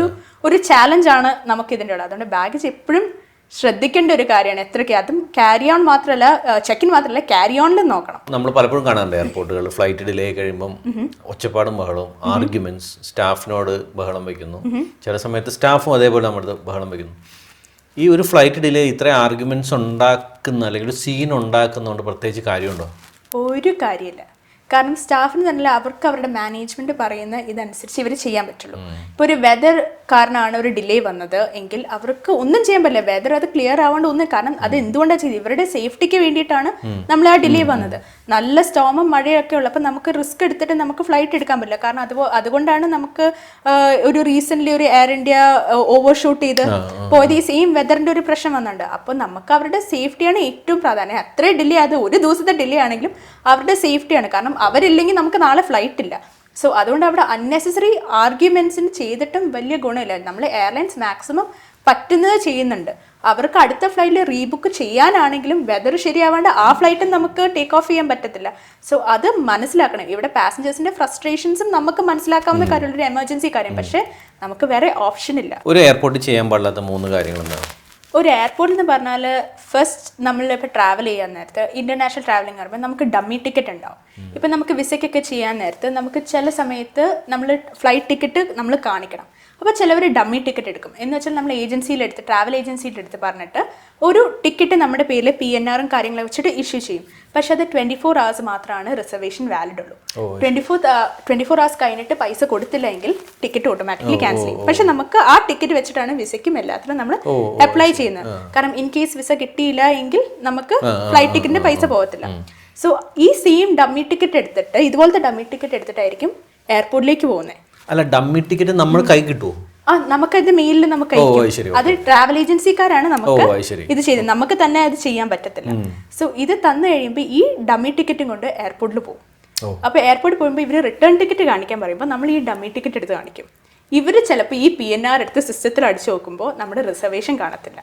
ഒരു ചാലഞ്ച് ആണ് നമുക്ക് ഇതിൻ്റെ ഉള്ളത്. അതുകൊണ്ട് ബാഗേജ് എപ്പോഴും ശ്രദ്ധിക്കേണ്ട ഒരു കാര്യമാണ്. എത്രയ്ക്ക് അതും ക്യാരി ഓൺ മാത്രമല്ല, ചെക്ക് ഇൻ മാത്രമല്ല ക്യാരി ഓണിലും നോക്കണം. നമ്മൾ പലപ്പോഴും കാണാറുണ്ട് എയർപോർട്ടുകളിൽ ഫ്ലൈറ്റ് ഡിലേ കഴിയുമ്പം ഒച്ചപ്പാടും ബഹളവും, ആർഗ്യുമെന്റ്സ്, സ്റ്റാഫിനോട് ബഹളം വയ്ക്കുന്നു. ചില സമയത്ത് സ്റ്റാഫും അതേപോലെ നമ്മുടെ ബഹളം വയ്ക്കുന്നു. ഈ ഒരു ഫ്ലൈറ്റ് ഡിലേ ഇത്ര ആർഗ്യുമെന്റ്സ് ഉണ്ടാക്കുന്ന അല്ലെങ്കിൽ ഒരു സീൻ ഉണ്ടാക്കുന്നതുകൊണ്ട് പ്രത്യേകിച്ച് കാര്യമുണ്ടോ? ഒരു കാര്യമില്ല. കാരണം സ്റ്റാഫിന് തന്നെ അവർക്ക് അവരുടെ മാനേജ്മെന്റ് പറയുന്ന ഇതനുസരിച്ച് ഇവർ ചെയ്യാൻ പറ്റുള്ളൂ. ഇപ്പോൾ ഒരു വെതർ കാരണമാണ് ഒരു ഡിലേ വന്നത് എങ്കിൽ അവർക്ക് ഒന്നും ചെയ്യാൻ പറ്റില്ല. വെതർ അത് ക്ലിയർ ആവേണ്ട ഒന്നും. കാരണം അത് എന്തുകൊണ്ടാണ് ചെയ്തത്, ഇവരുടെ സേഫ്റ്റിക്ക് വേണ്ടിയിട്ടാണ് നമ്മൾ ആ ഡിലേ വന്നത്. നല്ല സ്റ്റോമും മഴയൊക്കെ ഉള്ളപ്പോൾ നമുക്ക് റിസ്ക് എടുത്തിട്ട് നമുക്ക് ഫ്ലൈറ്റ് എടുക്കാൻ പറ്റില്ല. കാരണം അതുകൊണ്ടാണ് നമുക്ക് ഒരു റീസെന്റ് ഒരു എയർ ഇന്ത്യ ഓവർഷൂട്ട് ചെയ്ത് പോയത് ഈ സെയിം വെതറിന്റെ ഒരു പ്രശ്നം വന്നിട്ടുണ്ട്. അപ്പോൾ നമുക്ക് അവരുടെ സേഫ്റ്റിയാണ് ഏറ്റവും പ്രാധാന്യം. അത്രയും ഡിലേ, അത് ഒരു ദിവസത്തെ ഡിലേ ആണെങ്കിലും അവരുടെ സേഫ്റ്റിയാണ്. കാരണം അവരില്ലെങ്കിൽ നമുക്ക് നാളെ ഫ്ലൈറ്റ് ഇല്ല. സോ അതുകൊണ്ട് അവിടെ അൺനെസസറി ആർഗ്യുമെന്റ്സിന് ചെയ്തിട്ടും വലിയ ഗുണമില്ല. നമ്മൾ എയർലൈൻസ് മാക്സിമം പറ്റുന്നത് ചെയ്യുന്നുണ്ട്. അവർക്ക് അടുത്ത ഫ്ലൈറ്റിൽ റീബുക്ക് ചെയ്യാനാണെങ്കിലും വെതർ ശരിയാവാണ്ട് ആ ഫ്ലൈറ്റും നമുക്ക് ടേക്ക് ഓഫ് ചെയ്യാൻ പറ്റത്തില്ല. സോ അത് മനസ്സിലാക്കണം. ഇവിടെ പാസഞ്ചേഴ്സിന്റെ ഫ്രസ്ട്രേഷൻസും നമുക്ക് മനസ്സിലാക്കാവുന്ന കാര്യമുള്ള ഒരു എമർജൻസി കാര്യം. പക്ഷേ നമുക്ക് വേറെ ഓപ്ഷൻ ഇല്ല. ഒരു എയർപോർട്ടിൽ ചെയ്യാൻ പാടില്ലാത്ത 3 കാര്യങ്ങൾ എന്താണ്? ഒരു എയർപോർട്ടിൽ എന്ന് പറഞ്ഞാൽ ഫസ്റ്റ് നമ്മളിപ്പോൾ ട്രാവൽ ചെയ്യാൻ നേരത്ത് ഇന്റർനാഷണൽ ട്രാവലിംഗ് പറയുമ്പോൾ നമുക്ക് ഡമ്മി ടിക്കറ്റ് ഉണ്ടാവും. ഇപ്പം നമുക്ക് വിസയ്ക്കൊക്കെ ചെയ്യാൻ നേരത്ത് നമുക്ക് ചില സമയത്ത് നമ്മൾ ഫ്ലൈറ്റ് ടിക്കറ്റ് നമ്മൾ കാണിക്കണം. അപ്പോൾ ചിലവർ ഡമ്മി ടിക്കറ്റ് എടുക്കും. എന്ന് വെച്ചാൽ നമ്മൾ ഏജൻസിയിലെടുത്ത് ട്രാവൽ ഏജൻസിയിലെടുത്ത് പറഞ്ഞിട്ട് ഒരു ടിക്കറ്റ് നമ്മുടെ പേരിൽ PNR കാര്യങ്ങളും വെച്ചിട്ട് ഇഷ്യൂ ചെയ്യും. പക്ഷെ അത് 24 hours മാത്രമാണ് റിസർവേഷൻ വാലിഡ് ഉള്ളൂ. 24 hours കഴിഞ്ഞിട്ട് പൈസ കൊടുത്തില്ല എങ്കിൽ ടിക്കറ്റ് ഓട്ടോമാറ്റിക്കലി ക്യാൻസൽ ചെയ്യും. പക്ഷെ നമുക്ക് ആ ടിക്കറ്റ് വെച്ചിട്ടാണ് വിസയ്ക്കും എല്ലാത്തിനും നമ്മൾ അപ്ലൈ ചെയ്യുന്നത്. കാരണം ഇൻ കേസ് വിസ കിട്ടിയില്ല എങ്കിൽ നമുക്ക് ഫ്ലൈറ്റ് ടിക്കറ്റിന്റെ പൈസ പോകത്തില്ല. സോ ഈ സെയിം ഡമ്മി ടിക്കറ്റ് എടുത്തിട്ട് ഇതുപോലത്തെ ഡമ്മി ടിക്കറ്റ് എടുത്തിട്ടായിരിക്കും എയർപോർട്ടിലേക്ക് പോകുന്നത്. അല്ല, ഡമ്മി ടിക്കറ്റ് നമ്മൾ കൈ കിട്ടുമോ? നമുക്കത് മെയിലിൽ നമുക്ക് അത് ട്രാവൽ ഏജൻസിക്കാരാണ് നമുക്ക് ഇത് ചെയ്തത്. നമുക്ക് തന്നെ അത് ചെയ്യാൻ പറ്റത്തില്ല. സോ ഇത് തന്നു കഴിയുമ്പോൾ ഈ ഡമ്മി ടിക്കറ്റും കൊണ്ട് എയർപോർട്ടിൽ പോകും. അപ്പോൾ എയർപോർട്ടിൽ പോകുമ്പോൾ ഇവർ റിട്ടേൺ ടിക്കറ്റ് കാണിക്കാൻ പറയുമ്പോൾ നമ്മൾ ഈ ഡമ്മി ടിക്കറ്റ് എടുത്ത് കാണിക്കും. ഇവർ ചിലപ്പോൾ ഈ PNR എടുത്ത് സിസ്റ്റത്തിൽ അടിച്ചു നോക്കുമ്പോൾ നമ്മുടെ റിസർവേഷൻ കാണത്തില്ല.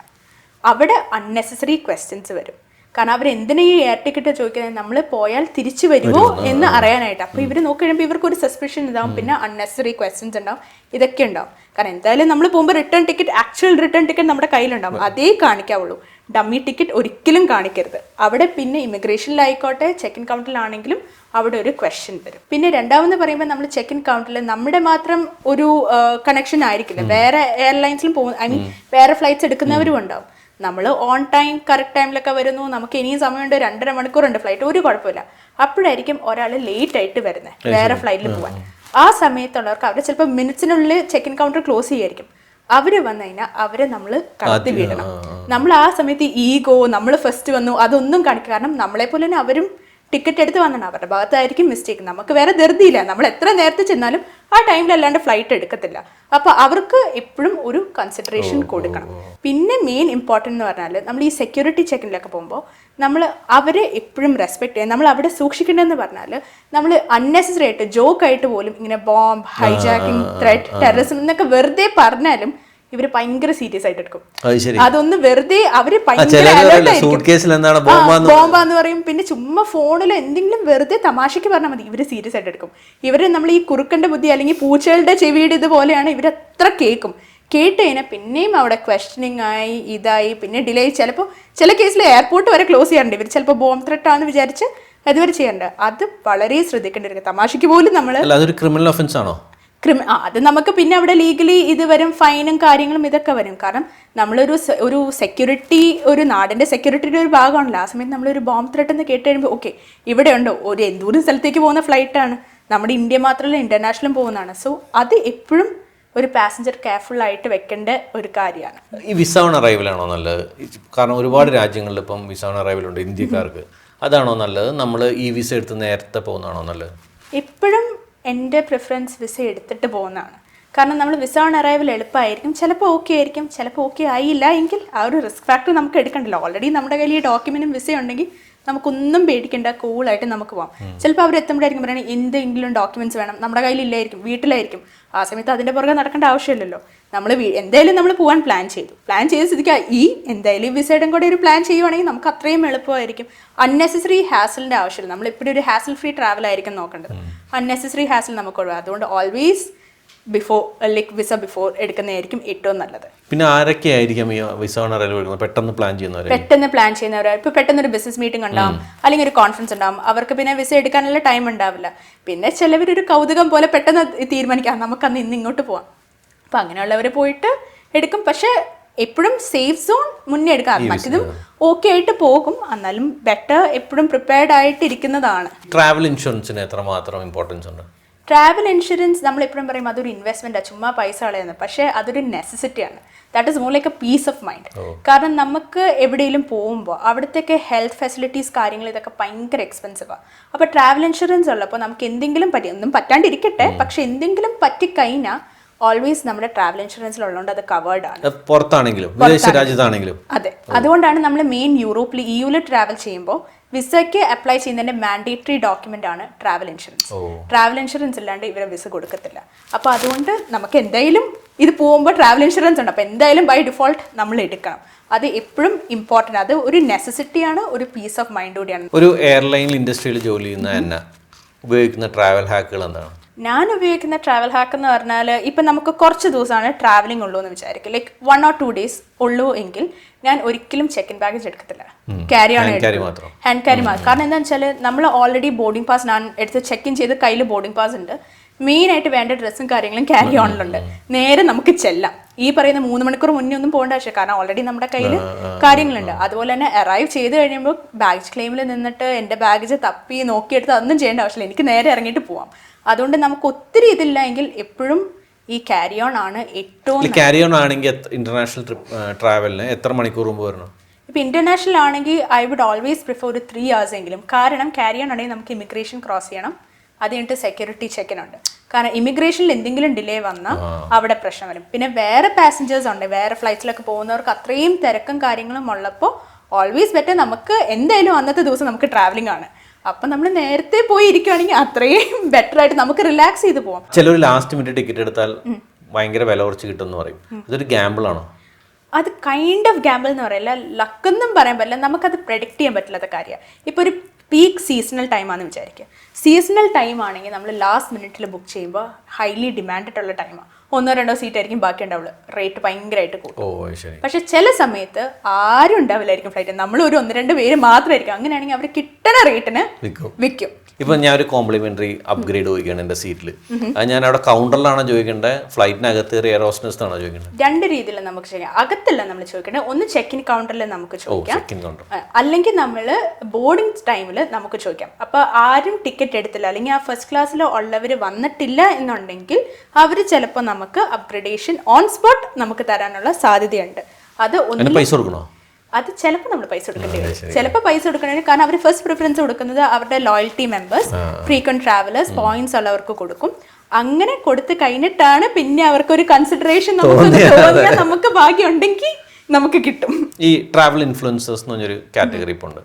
അവിടെ അൺനെസസറി ക്വസ്റ്റ്യൻസ് വരും. കാരണം അവർ എന്തിനാ ഈ എയർ ടിക്കറ്റ് ചോദിക്കുന്നത്, നമ്മൾ പോയാൽ തിരിച്ചു വരുമോ എന്ന് അറിയാനായിട്ട്. അപ്പോൾ ഇവർ നോക്കി കഴിയുമ്പോൾ ഇവർക്കൊരു സസ്പെഷൻ ഉണ്ടാവും, പിന്നെ അൺനെസറി ക്വസ്റ്റ്യൻസ് ഉണ്ടാവും, ഇതൊക്കെ ഉണ്ടാവും. കാരണം എന്തായാലും നമ്മൾ പോകുമ്പോൾ ആക്ച്വൽ റിട്ടേൺ ടിക്കറ്റ് നമ്മുടെ കയ്യിലുണ്ടാവും, അതേ കാണിക്കാവുള്ളൂ. ഡമ്മി ടിക്കറ്റ് ഒരിക്കലും കാണിക്കരുത്. അവിടെ പിന്നെ ഇമിഗ്രേഷനിലായിക്കോട്ടെ ചെക്ക് ഇൻ കൗണ്ടറിലാണെങ്കിലും അവിടെ ഒരു ക്വസ്റ്റ്യൻ വരും. പിന്നെ രണ്ടാമെന്ന് പറയുമ്പോൾ നമ്മൾ ചെക്ക് ഇൻ കൗണ്ടറിൽ നമ്മുടെ മാത്രം ഒരു കണക്ഷൻ ആയിരിക്കില്ല, വേറെ എയർലൈൻസിലും പോകും, ഐ മീൻ വേറെ ഫ്ലൈറ്റ്സ് എടുക്കുന്നവരും ഉണ്ടാവും. നമ്മൾ ഓൺ ടൈം കറക്റ്റ് ടൈമിലൊക്കെ വരുന്നു, നമുക്ക് ഇനിയും സമയമുണ്ട്, 2.5 മണിക്കൂറുണ്ട് ഫ്ലൈറ്റ്, ഒരു കുഴപ്പമില്ല. അപ്പോഴായിരിക്കും ഒരാൾ ലേറ്റ് ആയിട്ട് വരുന്നത് വേറെ ഫ്ലൈറ്റിൽ പോകാൻ. ആ സമയത്തുള്ളവർക്ക് അവർ ചിലപ്പോൾ മിനിറ്റ്സിനുള്ളിൽ ചെക്ക് ഇൻ കൗണ്ടർ ക്ലോസ് ചെയ്യായിരിക്കും. അവര് വന്നു കഴിഞ്ഞാൽ അവരെ നമ്മൾ കടത്തി വിടണം. നമ്മൾ ആ സമയത്ത് ഈഗോ, നമ്മൾ ഫസ്റ്റ് വന്നു, അതൊന്നും കാണിക്കുക. കാരണം നമ്മളെ പോലെ തന്നെ അവരും ടിക്കറ്റ് എടുത്ത് വന്നാണ്, അവരുടെ ഭാഗത്തായിരിക്കും മിസ്റ്റേക്ക്. നമുക്ക് വേറെ ധൃതിയില്ല, നമ്മൾ എത്ര നേരത്തെ ചെന്നാലും ആ ടൈമിലല്ലാണ്ട് ഫ്ലൈറ്റ് എടുക്കത്തില്ല. അപ്പോൾ അവർക്ക് എപ്പോഴും ഒരു കൺസിഡറേഷൻ കൊടുക്കണം. പിന്നെ മെയിൻ ഇമ്പോർട്ടൻ്റ് എന്ന് പറഞ്ഞാൽ നമ്മൾ ഈ സെക്യൂരിറ്റി ചെക്കിനിലൊക്കെ പോകുമ്പോൾ നമ്മൾ അവരെ എപ്പോഴും റെസ്പെക്ട് ചെയ്യാം. നമ്മൾ അവിടെ സൂക്ഷിക്കേണ്ടതെന്ന് പറഞ്ഞാൽ നമ്മൾ അൺനെസസറി ആയിട്ട് ജോക്കായിട്ട് പോലും ഇങ്ങനെ ബോംബ്, ഹൈജാക്കിംഗ്, ത്രെറ്റ്, ടെററിസം എന്നൊക്കെ വെറുതെ പറഞ്ഞാലും ഇവര് ഭയങ്കര സീരിയസ് ആയിട്ട് എടുക്കും. അതൊന്ന് വെറുതെ അവര് ഭയങ്കര ബോംബാന്ന് പറയും. പിന്നെ ചുമ്മാ ഫോണിൽ എന്തെങ്കിലും വെറുതെ തമാശക്ക് പറഞ്ഞാൽ മതി, ഇവര് സീരിയസ് ആയിട്ട് എടുക്കും. ഇവര് നമ്മൾ ഈ കുറുക്കന്റെ ബുദ്ധി അല്ലെങ്കിൽ പൂച്ചകളുടെ ചെവിയുടെ ഇതുപോലെയാണ്, ഇവരത്ര കേൾക്കും. കേട്ട് കഴിഞ്ഞാൽ പിന്നെയും അവിടെ ക്വസ്റ്റനിങ് ആയി, ഇതായി, പിന്നെ ഡിലേ. ചിലപ്പോൾ ചില കേസിൽ എയർപോർട്ട് വരെ ക്ലോസ് ചെയ്യാറുണ്ട്. ഇവർ ചിലപ്പോൾ ബോംബ് ത്രെട്ട് ആണെന്ന് വിചാരിച്ച് അതുവരെ ചെയ്യേണ്ട. അത് വളരെ ശ്രദ്ധിക്കേണ്ടിരിക്കും. തമാശയ്ക്ക് പോലും നമ്മൾ ക്രിമിനൽ ഒഫൻസ് ആണോ? അത് നമുക്ക് പിന്നെ അവിടെ ലീഗലി ഇത് വരും, ഫൈനും കാര്യങ്ങളും ഇതൊക്കെ വരും. കാരണം നമ്മളൊരു സെക്യൂരിറ്റി, ഒരു നാടിന്റെ സെക്യൂരിറ്റിയുടെ ഒരു ഭാഗമാണല്ലോ. ആ സമയത്ത് നമ്മളൊരു ബോംബ് ത്രെട്ട് എന്ന് കേട്ട് കഴിയുമ്പോൾ ഓക്കെ ഇവിടെ ഉണ്ടോ, ഒരു എന്തോരം സ്ഥലത്തേക്ക് പോകുന്ന ഫ്ലൈറ്റാണ്, നമ്മുടെ ഇന്ത്യ മാത്രമല്ല ഇന്റർനാഷണലും പോകുന്നതാണ്. സോ അത് എപ്പോഴും ഒരു പാസഞ്ചർ കെയർഫുൾ ആയിട്ട് വെക്കേണ്ട ഒരു കാര്യമാണ്. ഈ വിസ ഓൺ അറൈവലാണോ നല്ലത്? കാരണം ഒരുപാട് രാജ്യങ്ങളിൽ ഇപ്പം വിസ ഓൺ അറൈവൽ ഉണ്ട് ഇന്ത്യക്കാർക്ക്. അതാണോ നല്ലത്? നമ്മൾ ഈ വിസ എടുത്ത് നേരത്തെ പോകുന്നതാണോ നല്ലത്? എപ്പോഴും എൻ്റെ പ്രിഫറൻസ് വിസ എടുത്തിട്ട് പോകുന്നതാണ്. കാരണം നമ്മൾ വിസ ഓൺ അറൈവൽ എളുപ്പമായിരിക്കും, ചിലപ്പോൾ ഓക്കെ ആയിരിക്കും, ചിലപ്പോൾ ഓക്കെ ആയില്ല എങ്കിൽ ആ ഒരു റിസ്ക് ഫാക്ടർ നമുക്ക് എടുക്കണ്ടല്ലോ. ഓൾറെഡി നമ്മുടെ കയ്യിൽ ഈ ഡോക്യുമെൻറ്റും വിസ ഉണ്ടെങ്കിൽ നമുക്കൊന്നും പേടിക്കേണ്ട, കൂളായിട്ട് നമുക്ക് പോകാം. ചിലപ്പോൾ അവർ എത്തുമ്പോഴായിരിക്കും പറയുന്നത് എന്തെങ്കിലും ഡോക്യുമെന്റ്സ് വേണം, നമ്മുടെ കയ്യിലില്ലായിരിക്കും, വീട്ടിലായിരിക്കും. ആ സമയത്ത് അതിൻ്റെ പുറകെ നടക്കേണ്ട ആവശ്യമില്ലല്ലോ. നമ്മൾ എന്തായാലും നമ്മൾ പോകാൻ പ്ലാൻ ചെയ്ത് സ്ഥിതിക്ക് ഈ എന്തായാലും വിസയുടെയും കൂടെ ഒരു പ്ലാൻ ചെയ്യുവാണെങ്കിൽ നമുക്ക് അത്രയും എളുപ്പമായിരിക്കും. അൺനെസസറി ഹാസലിൻ്റെ ആവശ്യമില്ല. നമ്മൾ എപ്പോഴും ഒരു ഹാസൽ ഫ്രീ ട്രാവൽ ആയിരിക്കും നോക്കേണ്ടത്. അൺനെസസറി ഹാസൽ നമുക്ക് ഒഴിവാക്കാം. അതുകൊണ്ട് ഓൾവേസ് വിസ ബിഫോർ എടുക്കുന്നതായിരിക്കും ഏറ്റവും നല്ലത്. പിന്നെ ആരൊക്കെയായിരിക്കും ഈ വിസ ഓൺ അറൈവൽ എടുക്കുന്നത്? പെട്ടെന്ന് പ്ലാൻ ചെയ്യുന്നവർ ഇപ്പോൾ പെട്ടെന്നൊരു ബിസിനസ് മീറ്റിംഗ് ഉണ്ടാവും, അല്ലെങ്കിൽ ഒരു കോൺഫറൻസ് ഉണ്ടാവും, അവർക്ക് പിന്നെ വിസ എടുക്കാനുള്ള ടൈം ഉണ്ടാവില്ല. പിന്നെ ചിലവരൊരു കൗതുകം പോലെ പെട്ടെന്ന് തീരുമാനിക്കാം നമുക്കന്ന് ഇങ്ങോട്ട് പോവാം. അപ്പം അങ്ങനെയുള്ളവർ പോയിട്ട് എടുക്കും. പക്ഷേ എപ്പോഴും സേഫ് സോൺ മുന്നേ എടുക്കാം. മറ്റതും ഓക്കെ ആയിട്ട് പോകും, എന്നാലും ബെറ്റർ എപ്പോഴും പ്രിപ്പയർഡ് ആയിട്ട് ഇരിക്കുന്നതാണ്. ട്രാവൽ ഇൻഷുറൻസിന് എത്രമാത്രം ഇമ്പോർട്ടൻസ് ഉണ്ട്? ട്രാവൽ ഇൻഷുറൻസ് നമ്മൾ എപ്പോഴും പറയും അതൊരു ഇൻവെസ്റ്റ്മെൻറ്റാണ്, ചുമ്മാ പൈസ കളയുന്നത്. പക്ഷേ അതൊരു നെസസിറ്റിയാണ്. That is more like a peace of mind. കാരണം നമുക്ക് എവിടെയെങ്കിലും പോകുമ്പോൾ അവിടത്തേക്ക് ഹെൽത്ത് ഫെസിലിറ്റീസ് കാര്യങ്ങൾ ഇതൊക്കെ ഭയങ്കര എക്സ്പെൻസീവാണ്. അപ്പോൾ ട്രാവൽ ഇൻഷുറൻസ് ഉള്ളപ്പോൾ നമുക്ക് എന്തെങ്കിലും ഒന്നും പറ്റാണ്ടിരിക്കട്ടെ, പക്ഷെ എന്തെങ്കിലും പറ്റിക്കഴിഞ്ഞാൽ ഓൾവേസ് നമ്മുടെ ട്രാവൽ ഇൻഷുറൻസിലുള്ളതുകൊണ്ട് അത് കവേർഡ് ആണ്. പുറത്താണെങ്കിലും വിദേശ രാജ്യത്താണെങ്കിലും. അതെ, അതുകൊണ്ടാണ് നമ്മൾ മെയിൻ യൂയിൽ ട്രാവൽ ചെയ്യുമ്പോൾ വിസയ്ക്ക് അപ്ലൈ ചെയ്യുന്നതിന്റെ മാൻഡേറ്ററി ഡോക്യുമെന്റ് ആണ് ട്രാവൽ ഇൻഷുറൻസ്. ട്രാവൽ ഇൻഷുറൻസ് ഇല്ലാണ്ട് ഇവരെ വിസ കൊടുക്കത്തില്ല. അപ്പോൾ അതുകൊണ്ട് നമുക്ക് എന്തായാലും ഇത് പോകുമ്പോൾ ട്രാവൽ ഇൻഷുറൻസ് ഉണ്ട്, അപ്പോൾ എന്തായാലും ബൈ ഡിഫോൾട്ട് നമ്മൾ എടുക്കണം. അത് എപ്പോഴും ഇമ്പോർട്ടൻ്റ്. അത് ഒരു നെസസിറ്റിയാണ്, ഒരു പീസ് ഓഫ് മൈൻഡ് കൂടിയാണ്. ഒരു എയർലൈൻ ഇൻഡസ്ട്രിയിൽ ജോലി ചെയ്യുന്ന എന്നെ ഉപയോഗിക്കുന്ന ട്രാവൽ ഹാക്കുകൾ എന്താണ്? ഞാൻ ഉപയോഗിക്കുന്ന ട്രാവൽ ഹാക്ക് എന്ന് പറഞ്ഞാൽ ഇപ്പം നമുക്ക് കുറച്ച് ദിവസമാണ് ട്രാവലിംഗ് ഉള്ളൂ എന്ന് വിചാരിക്കും, ലൈക്ക് 1 or 2 days ഉള്ളൂ എങ്കിൽ ഞാൻ ഒരിക്കലും ചെക്ക് ഇൻ ബാഗേജ് എടുക്കത്തില്ല, ക്യാരി ഓൺ ഹാൻഡ് ക്യാരി മാത്രം. കാരണം എന്താണെന്ന് വെച്ചാൽ നമ്മൾ ഓൾറെഡി ബോർഡിംഗ് പാസ് ഞാൻ എടുത്ത് ചെക്ക് ഇൻ ചെയ്ത് കയ്യിൽ ബോർഡിംഗ് പാസ് ഉണ്ട്. മെയിനായിട്ട് വേണ്ട ഡ്രസ്സും കാര്യങ്ങളും ക്യാരി ഓണിലുണ്ട്. നേരെ നമുക്ക് ചെല്ലാം. ഈ പറയുന്ന 3 മണിക്കൂർ മുന്നേ ഒന്നും പോകേണ്ട ആവശ്യം, കാരണം ഓൾറെഡി നമ്മുടെ കയ്യിൽ കാര്യങ്ങളുണ്ട്. അതുപോലെ തന്നെ അറൈവ് ചെയ്ത് കഴിയുമ്പോൾ ബാഗേജ് ക്ലെയിമിൽ നിന്നിട്ട് എൻ്റെ ബാഗേജ് തപ്പി നോക്കിയെടുത്ത് അതൊന്നും ചെയ്യേണ്ട ആവശ്യമില്ല, എനിക്ക് നേരെ ഇറങ്ങിയിട്ട് പോവാം. അതുകൊണ്ട് നമുക്ക് ഒത്തിരി ഇതില്ല എങ്കിൽ എപ്പോഴും ഈ ക്യാരി ഓൺ ആണ് ഏറ്റവും. ക്യാരി ഓൺ ആണെങ്കിൽ ഇന്റർനാഷണൽ ട്രാവലിന് എത്ര മണിക്കൂർ മുമ്പ് വരണം? ഇപ്പം ഇന്റർനാഷണൽ ആണെങ്കിൽ ഐ വുഡ് ഓൾവേസ് പ്രിഫർ ഒരു 3 hours എങ്കിലും. കാരണം ക്യാരി ഓൺ ആണെങ്കിൽ നമുക്ക് ഇമിഗ്രേഷൻ ക്രോസ് ചെയ്യണം, അത് കഴിഞ്ഞിട്ട് സെക്യൂരിറ്റി ചെക്കിനുണ്ട്. കാരണം ഇമിഗ്രേഷനിൽ എന്തെങ്കിലും ഡിലേ വന്നാൽ അവിടെ പ്രശ്നം വരും. പിന്നെ വേറെ പാസഞ്ചേഴ്സ് ഉണ്ട്, വേറെ ഫ്ലൈറ്റ്സിലൊക്കെ പോകുന്നവർക്ക് അത്രയും തിരക്കും കാര്യങ്ങളും ഉള്ളപ്പോൾ ഓൾവേസ് ബെറ്റർ നമുക്ക് എന്തായാലും അന്നത്തെ ദിവസം നമുക്ക് ട്രാവലിംഗ് ആണ്. അപ്പം നമ്മൾ നേരത്തെ പോയി ഇരിക്കുകയാണെങ്കിൽ അത്രയും ബെറ്റർ ആയിട്ട് നമുക്ക് റിലാക്സ് ചെയ്ത് പോകാം. ചിലർ ലാസ്റ്റ് മിനിറ്റ് ടിക്കറ്റ് എടുത്താൽ ഭയങ്കര വില കുറച്ച് കിട്ടുമെന്ന് പറയും, അതൊരു ഗാമ്പിൾ ആണോ? അത് കൈൻഡ് ഓഫ് ഗാമ്പിൾ എന്ന് പറയില്ല, ലക്കെന്നും പറയാൻ പറ്റില്ല, നമുക്കത് പ്രെഡിക്റ്റ് ചെയ്യാൻ പറ്റില്ലാത്ത കാര്യമാണ്. ഇപ്പോൾ ഒരു പീക്ക് സീസണൽ ടൈമാണെന്ന് വിചാരിക്കുക. സീസണൽ ടൈം ആണെങ്കിൽ നമ്മൾ ലാസ്റ്റ് മിനിറ്റിൽ ബുക്ക് ചെയ്യുമ്പോൾ ഹൈലി ഡിമാൻഡഡ് ഉള്ള ടൈമാണ്. 1-2 സീറ്റ് ആയിരിക്കും ബാക്കി ഉണ്ടാവുള്ളൂ, റേറ്റ് ഭയങ്കരമായിട്ട് കൂടും. പക്ഷെ ചില സമയത്ത് ആരും ഉണ്ടാവില്ലായിരിക്കും ഫ്ലൈറ്റ്, നമ്മൾ ഒരു 1-2 പേര് മാത്രമായിരിക്കും. അങ്ങനെയാണെങ്കിൽ അവർ കിട്ടുന്ന റേറ്റിന് വിൽക്കും. ഇപ്പൊ ഞാൻ ഒരു കോംപ്ലിമെന്ററി അപ്ഗ്രേഡ് ചോദിക്കുകയാണ് എന്റെ സീറ്റിൽ, അത് ഞാൻ അവിടെ കൗണ്ടറിലാണോ ചോദിക്കേണ്ടത്, ഫ്ലൈറ്റിനകത്ത് എയർ ഹോസ്റ്റസ് ആണോ ചോദിക്കേണ്ടത്? 2 രീതിയിൽ നമുക്ക് ചെയ്യാം. അകത്തല്ല നമ്മൾ ചോദിക്കേണ്ടത്, ഒന്ന് ചെക്ക് ഇൻ കൗണ്ടറിൽ നമുക്ക് ചോദിക്കാം, അല്ലെങ്കിൽ നമ്മൾ ബോർഡിംഗ് ടൈമിൽ നമുക്ക് ചോദിക്കാം. അപ്പൊ ആരും ടിക്കറ്റ് എടുത്തില്ല അല്ലെങ്കിൽ ആ ഫസ്റ്റ് ക്ലാസ്സിൽ ഉള്ളവർ വന്നിട്ടില്ല എന്നുണ്ടെങ്കിൽ അവർ ചിലപ്പോൾ നമുക്ക് അപ്ഗ്രഡേഷൻ ഓൺ സ്പോട്ട് നമുക്ക് തരാനുള്ള സാധ്യതയുണ്ട്. അത് പൈസ കൊടുക്കണോ? അത് ചിലപ്പോൾ നമ്മൾ പൈസ കൊടുക്കേണ്ടി വരും, ചിലപ്പോൾ പൈസ കൊടുക്കേണ്ടി വരും. കാരണം അവർ ഫസ്റ്റ് പ്രിഫറൻസ് കൊടുക്കുന്നത് അവരുടെ loyalty members, frequent travellers, points ഉള്ളവർക്ക് കൊടുക്കും. അങ്ങനെ കൊടുത്ത് കഴിഞ്ഞിട്ടാണ് പിന്നെ അവർക്കൊരു കൺസിഡറേഷൻ നമുക്ക് നമുക്ക് ഭാഗ്യം ഉണ്ടെങ്കിൽ നമുക്ക് കിട്ടും. ഈ ട്രാവൽ ഇൻഫ്ലുവൻസേഴ്സ് എന്ന് പറഞ്ഞൊരു കാറ്റഗറി ഇപ്പോൾ ഉണ്ട്.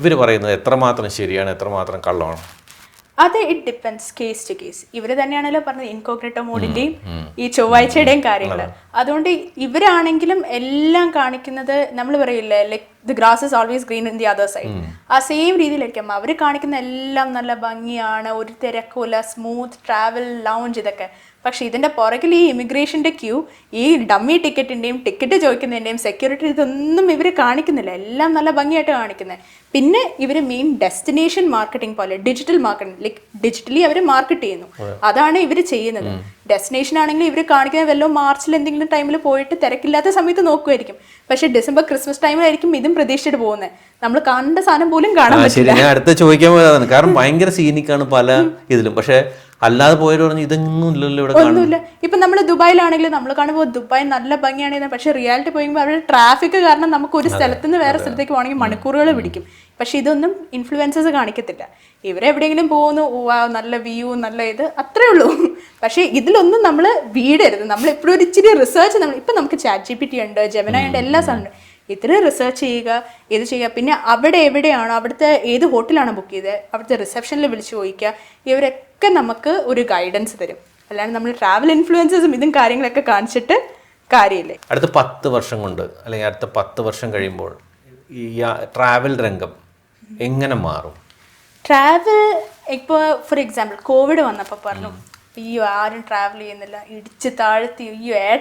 ഇവർ പറയുന്നത് എത്രമാത്രം ശരിയാണ്, എത്രമാത്രം കള്ളമാണ്? അത് it depends, case to case. ഇവര് തന്നെയാണല്ലോ പറഞ്ഞത് ഇൻകോഗ്നിറ്റോ മോഡിന്റെയും ഈ ചൊവ്വാഴ്ചയുടെയും കാര്യങ്ങൾ. അതുകൊണ്ട് ഇവരാണെങ്കിലും എല്ലാം കാണിക്കുന്നത് നമ്മൾ പറയില്ലേ, like the grass is always green in the other side, ആ സെയിം രീതിയിലായിരിക്കും അവർ കാണിക്കുന്ന എല്ലാം. നല്ല ഭംഗിയാണ്, ഒരു തിരക്കുമില്ല, സ്മൂത്ത് ട്രാവൽ, ലൗഞ്ച്, ഇതൊക്കെ. പക്ഷെ ഇതിന്റെ പുറകിൽ ഈ ഇമിഗ്രേഷന്റെ ക്യൂ, ഈ ഡമ്മി ടിക്കറ്റിന്റെയും ടിക്കറ്റ് ചോദിക്കുന്നതിന്റെയും സെക്യൂരിറ്റി, ഇതൊന്നും ഇവർ കാണിക്കുന്നില്ല. എല്ലാം നല്ല ഭംഗിയായിട്ട് കാണിക്കുന്നത്. പിന്നെ ഇവർ മെയിൻ ഡെസ്റ്റിനേഷൻ മാർക്കറ്റിംഗ് പോലെ ഡിജിറ്റൽ മാർക്കറ്റിംഗ്, ലൈക്ക് ഡിജിറ്റലി അവർ മാർക്കറ്റ് ചെയ്യുന്നു. അതാണ് ഇവർ ചെയ്യുന്നത്. ഡെസ്റ്റിനേഷൻ ആണെങ്കിൽ ഇവർ കാണിക്കുന്ന വല്ലോ മാർച്ചിൽ എന്തെങ്കിലും ടൈമിൽ പോയിട്ട് തിരക്കില്ലാത്ത സമയത്ത് നോക്കുമായിരിക്കും. പക്ഷെ ഡിസംബർ ക്രിസ്മസ് ടൈമിലായിരിക്കും ഇതും പ്രതീക്ഷിച്ചിട്ട് പോകുന്നത്. നമ്മൾ കാണേണ്ട സാധനം പോലും കാണാൻ പറ്റില്ല. ഞാൻ അടുത്ത ചോദിക്കാൻ പോയതാണ്, കാരണം ഭയങ്കര സീനിക്കാണ് പല ഇതിലും. പക്ഷെ അല്ലാതെ പോയവർ പറഞ്ഞു ഇതൊന്നും ഇല്ലല്ലോ, ഇവിടെ ഒന്നുമില്ല. ഇപ്പൊ നമ്മൾ ദുബായിലാണെങ്കിൽ നമ്മൾ കാണുമ്പോൾ ദുബായ് നല്ല ഭംഗിയാണ്, പക്ഷെ റിയാലിറ്റി പോയിപ്പോൾ അവരുടെ ട്രാഫിക് കാരണം നമുക്ക് ഒരു സ്ഥലത്ത് നിന്ന് വേറെ സ്ഥലത്തേക്ക് പോകണമെങ്കിൽ മണിക്കൂറുകൾ പിടിക്കും. പക്ഷെ ഇതൊന്നും ഇൻഫ്ലുവൻസേഴ്സ് കാണിക്കത്തില്ല. ഇവരെവിടെയെങ്കിലും പോകുന്നു, നല്ല വ്യൂ, നല്ല ഇത്, അത്രേ ഉള്ളൂ. പക്ഷേ ഇതിലൊന്നും നമ്മൾ വീടരുത്. നമ്മൾ എപ്പോഴും ഒരു ഇച്ചിരി റിസർച്ച്, ഇപ്പം നമുക്ക് ChatGPT ഉണ്ട്, ജെമിനി ഉണ്ട്, എല്ലാ സാധനം. ഇത്ര റിസർച്ച് ചെയ്യുക, ഇത് ചെയ്യുക. പിന്നെ അവിടെ എവിടെയാണോ, അവിടുത്തെ ഏത് ഹോട്ടലാണോ ബുക്ക് ചെയ്തത്, അവിടുത്തെ റിസപ്ഷനിൽ വിളിച്ച് ചോദിക്കുക. ഇവരൊക്കെ നമുക്ക് ഒരു ഗൈഡൻസ് തരും. അല്ലാണ്ട് നമ്മൾ ട്രാവൽ ഇൻഫ്ലുവൻസേഴ്സും ഇതും കാര്യങ്ങളൊക്കെ കാണിച്ചിട്ട് കാര്യമില്ലേ. അടുത്ത 10 വർഷം കൊണ്ട് അല്ലെങ്കിൽ അടുത്ത 10 വർഷം കഴിയുമ്പോൾ ഈ ട്രാവൽ രംഗം എങ്ങനെ മാറും? ട്രാവൽ ഇപ്പോൾ ഫോർ എക്സാമ്പിൾ കോവിഡ് വന്നപ്പോൾ പറഞ്ഞു, അയ്യോ ആരും ട്രാവൽ ചെയ്യുന്നില്ല, ഇടിച്ച് താഴ്ത്തി, അയ്യോ എയർ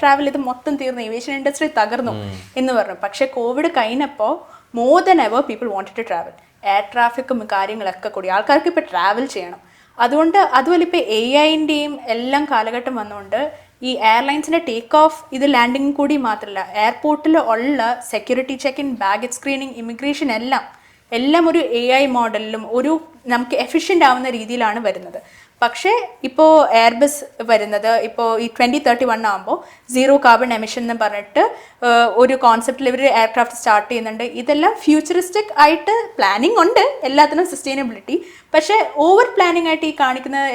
ട്രാവൽ ഇത് മൊത്തം തീർന്നു, ഏവിയേഷൻ ഇൻഡസ്ട്രി തകർന്നു എന്ന് പറഞ്ഞു. പക്ഷെ കോവിഡ് കഴിഞ്ഞപ്പോൾ more than ever people wanted to travel. Air ട്രാഫിക്കും കാര്യങ്ങളൊക്കെ കൂടി ആൾക്കാർക്ക് ഇപ്പോൾ ട്രാവൽ ചെയ്യണം. അതുകൊണ്ട് അതുപോലെ ഇപ്പോൾ AI-ൻ്റെയും എല്ലാം കാലഘട്ടം വന്നുകൊണ്ട് ഈ എയർലൈൻസിൻ്റെ ടേക്ക് ഓഫ്, ഇത് ലാൻഡിങ് കൂടി മാത്രമല്ല, എയർപോർട്ടിൽ ഉള്ള security check in, baggage screening, immigration എല്ലാം ഒരു AI മോഡലിലും ഒരു നമുക്ക് എഫിഷ്യൻ്റ് ആവുന്ന രീതിയിലാണ് വരുന്നത്. പക്ഷേ ഇപ്പോൾ എയർബസ് വരുന്നത് ഇപ്പോൾ ഈ 2031 ആകുമ്പോൾ 0 കാർബൺ എമിഷൻ എന്ന് പറഞ്ഞിട്ട് ഒരു കോൺസെപ്റ്റിൽ ഇവർ എയർക്രാഫ്റ്റ് സ്റ്റാർട്ട് ചെയ്യുന്നുണ്ട്. ഇതെല്ലാം ഫ്യൂച്ചറിസ്റ്റിക് ആയിട്ട് പ്ലാനിങ് ഉണ്ട്, എല്ലാത്തിനും സസ്റ്റൈനബിലിറ്റി. പക്ഷേ ഓവർ പ്ലാനിങ് ആയിട്ട് ഈ കാണിക്കുന്നത്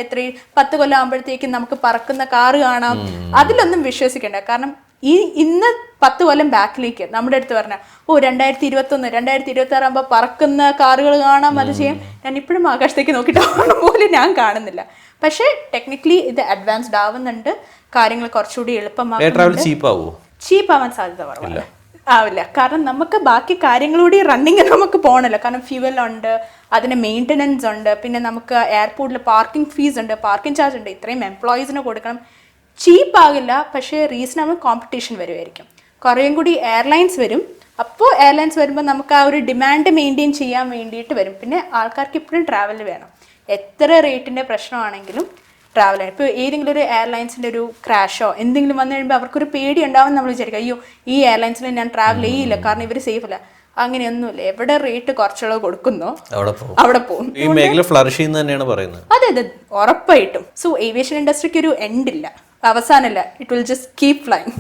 10 കൊല്ലം ആകുമ്പോഴത്തേക്കും നമുക്ക് പറക്കുന്ന കാറ് കാണാം, അതിലൊന്നും വിശ്വസിക്കേണ്ട. കാരണം ഇന്ന് 10 കൊല്ലം ബാക്കിലേക്ക് നമ്മുടെ അടുത്ത് പറഞ്ഞാൽ 2021, 2026 ആകുമ്പോൾ പറക്കുന്ന കാറുകൾ കാണാം, അത് ചെയ്യാം. ഞാൻ ഇപ്പോഴും ആകാശത്തേക്ക് നോക്കിയിട്ട് പോലും ഞാൻ കാണുന്നില്ല. പക്ഷേ ടെക്നിക്കലി ഇത് അഡ്വാൻസ്ഡ് ആവുന്നുണ്ട്, കാര്യങ്ങൾ കുറച്ചുകൂടി എളുപ്പമാകും. ചീപ്പ് ആവാൻ സാധ്യത കുറവാണ്, ആവില്ല. കാരണം നമുക്ക് ബാക്കി കാര്യങ്ങളൂടി റണ്ണിങ് നമുക്ക് പോകണല്ലോ. കാരണം ഫ്യൂവൽ ഉണ്ട്, അതിന് മെയിൻ്റനൻസ് ഉണ്ട്, പിന്നെ നമുക്ക് എയർപോർട്ടിൽ പാർക്കിംഗ് ഫീസ് ഉണ്ട്, പാർക്കിംഗ് ചാർജ് ഉണ്ട്, ഇത്രയും എംപ്ലോയീസിന് കൊടുക്കണം. ചീപ്പ് ആകില്ല, പക്ഷേ റീസണബിൾ കോമ്പറ്റീഷൻ വരുമായിരിക്കും. കുറേയും കൂടി എയർലൈൻസ് വരും. അപ്പോൾ എയർലൈൻസ് വരുമ്പോൾ നമുക്ക് ആ ഒരു ഡിമാൻഡ് മെയിൻറ്റെയിൻ ചെയ്യാൻ വേണ്ടിയിട്ട് വരും. പിന്നെ ആൾക്കാർക്ക് ഇപ്പോഴും ട്രാവൽ വേണം. എത്ര റേറ്റിൻ്റെ പ്രശ്നമാണെങ്കിലും ട്രാവൽ വേണം. ഇപ്പോൾ ഏതെങ്കിലും ഒരു എയർലൈൻസിൻ്റെ ഒരു ക്രാഷോ എന്തെങ്കിലും വന്നു കഴിയുമ്പോൾ അവർക്കൊരു പേടി ഉണ്ടാവും. നമ്മൾ വിചാരിക്കും അയ്യോ ഈ എയർലൈൻസിൽ ഞാൻ ട്രാവൽ ചെയ്യില്ല, കാരണം ഇവർ സേഫ് അല്ല. അങ്ങനെയൊന്നുമില്ല. എവിടെ റേറ്റ് കുറച്ചുള്ളത് കൊടുക്കുന്നോ അവിടെ പോകും. ഈ മേഖല ഫ്ലറിഷ് ചെയ്യുന്നത് തന്നെയാണ് പറയുന്നത്. അതെ അതെ, ഉറപ്പായിട്ടും. സോ ഏവിയേഷൻ ഇൻഡസ്ട്രിക്ക് ഒരു എൻഡ് ഇല്ല, അവസാനമില്ല. It will just keep flying.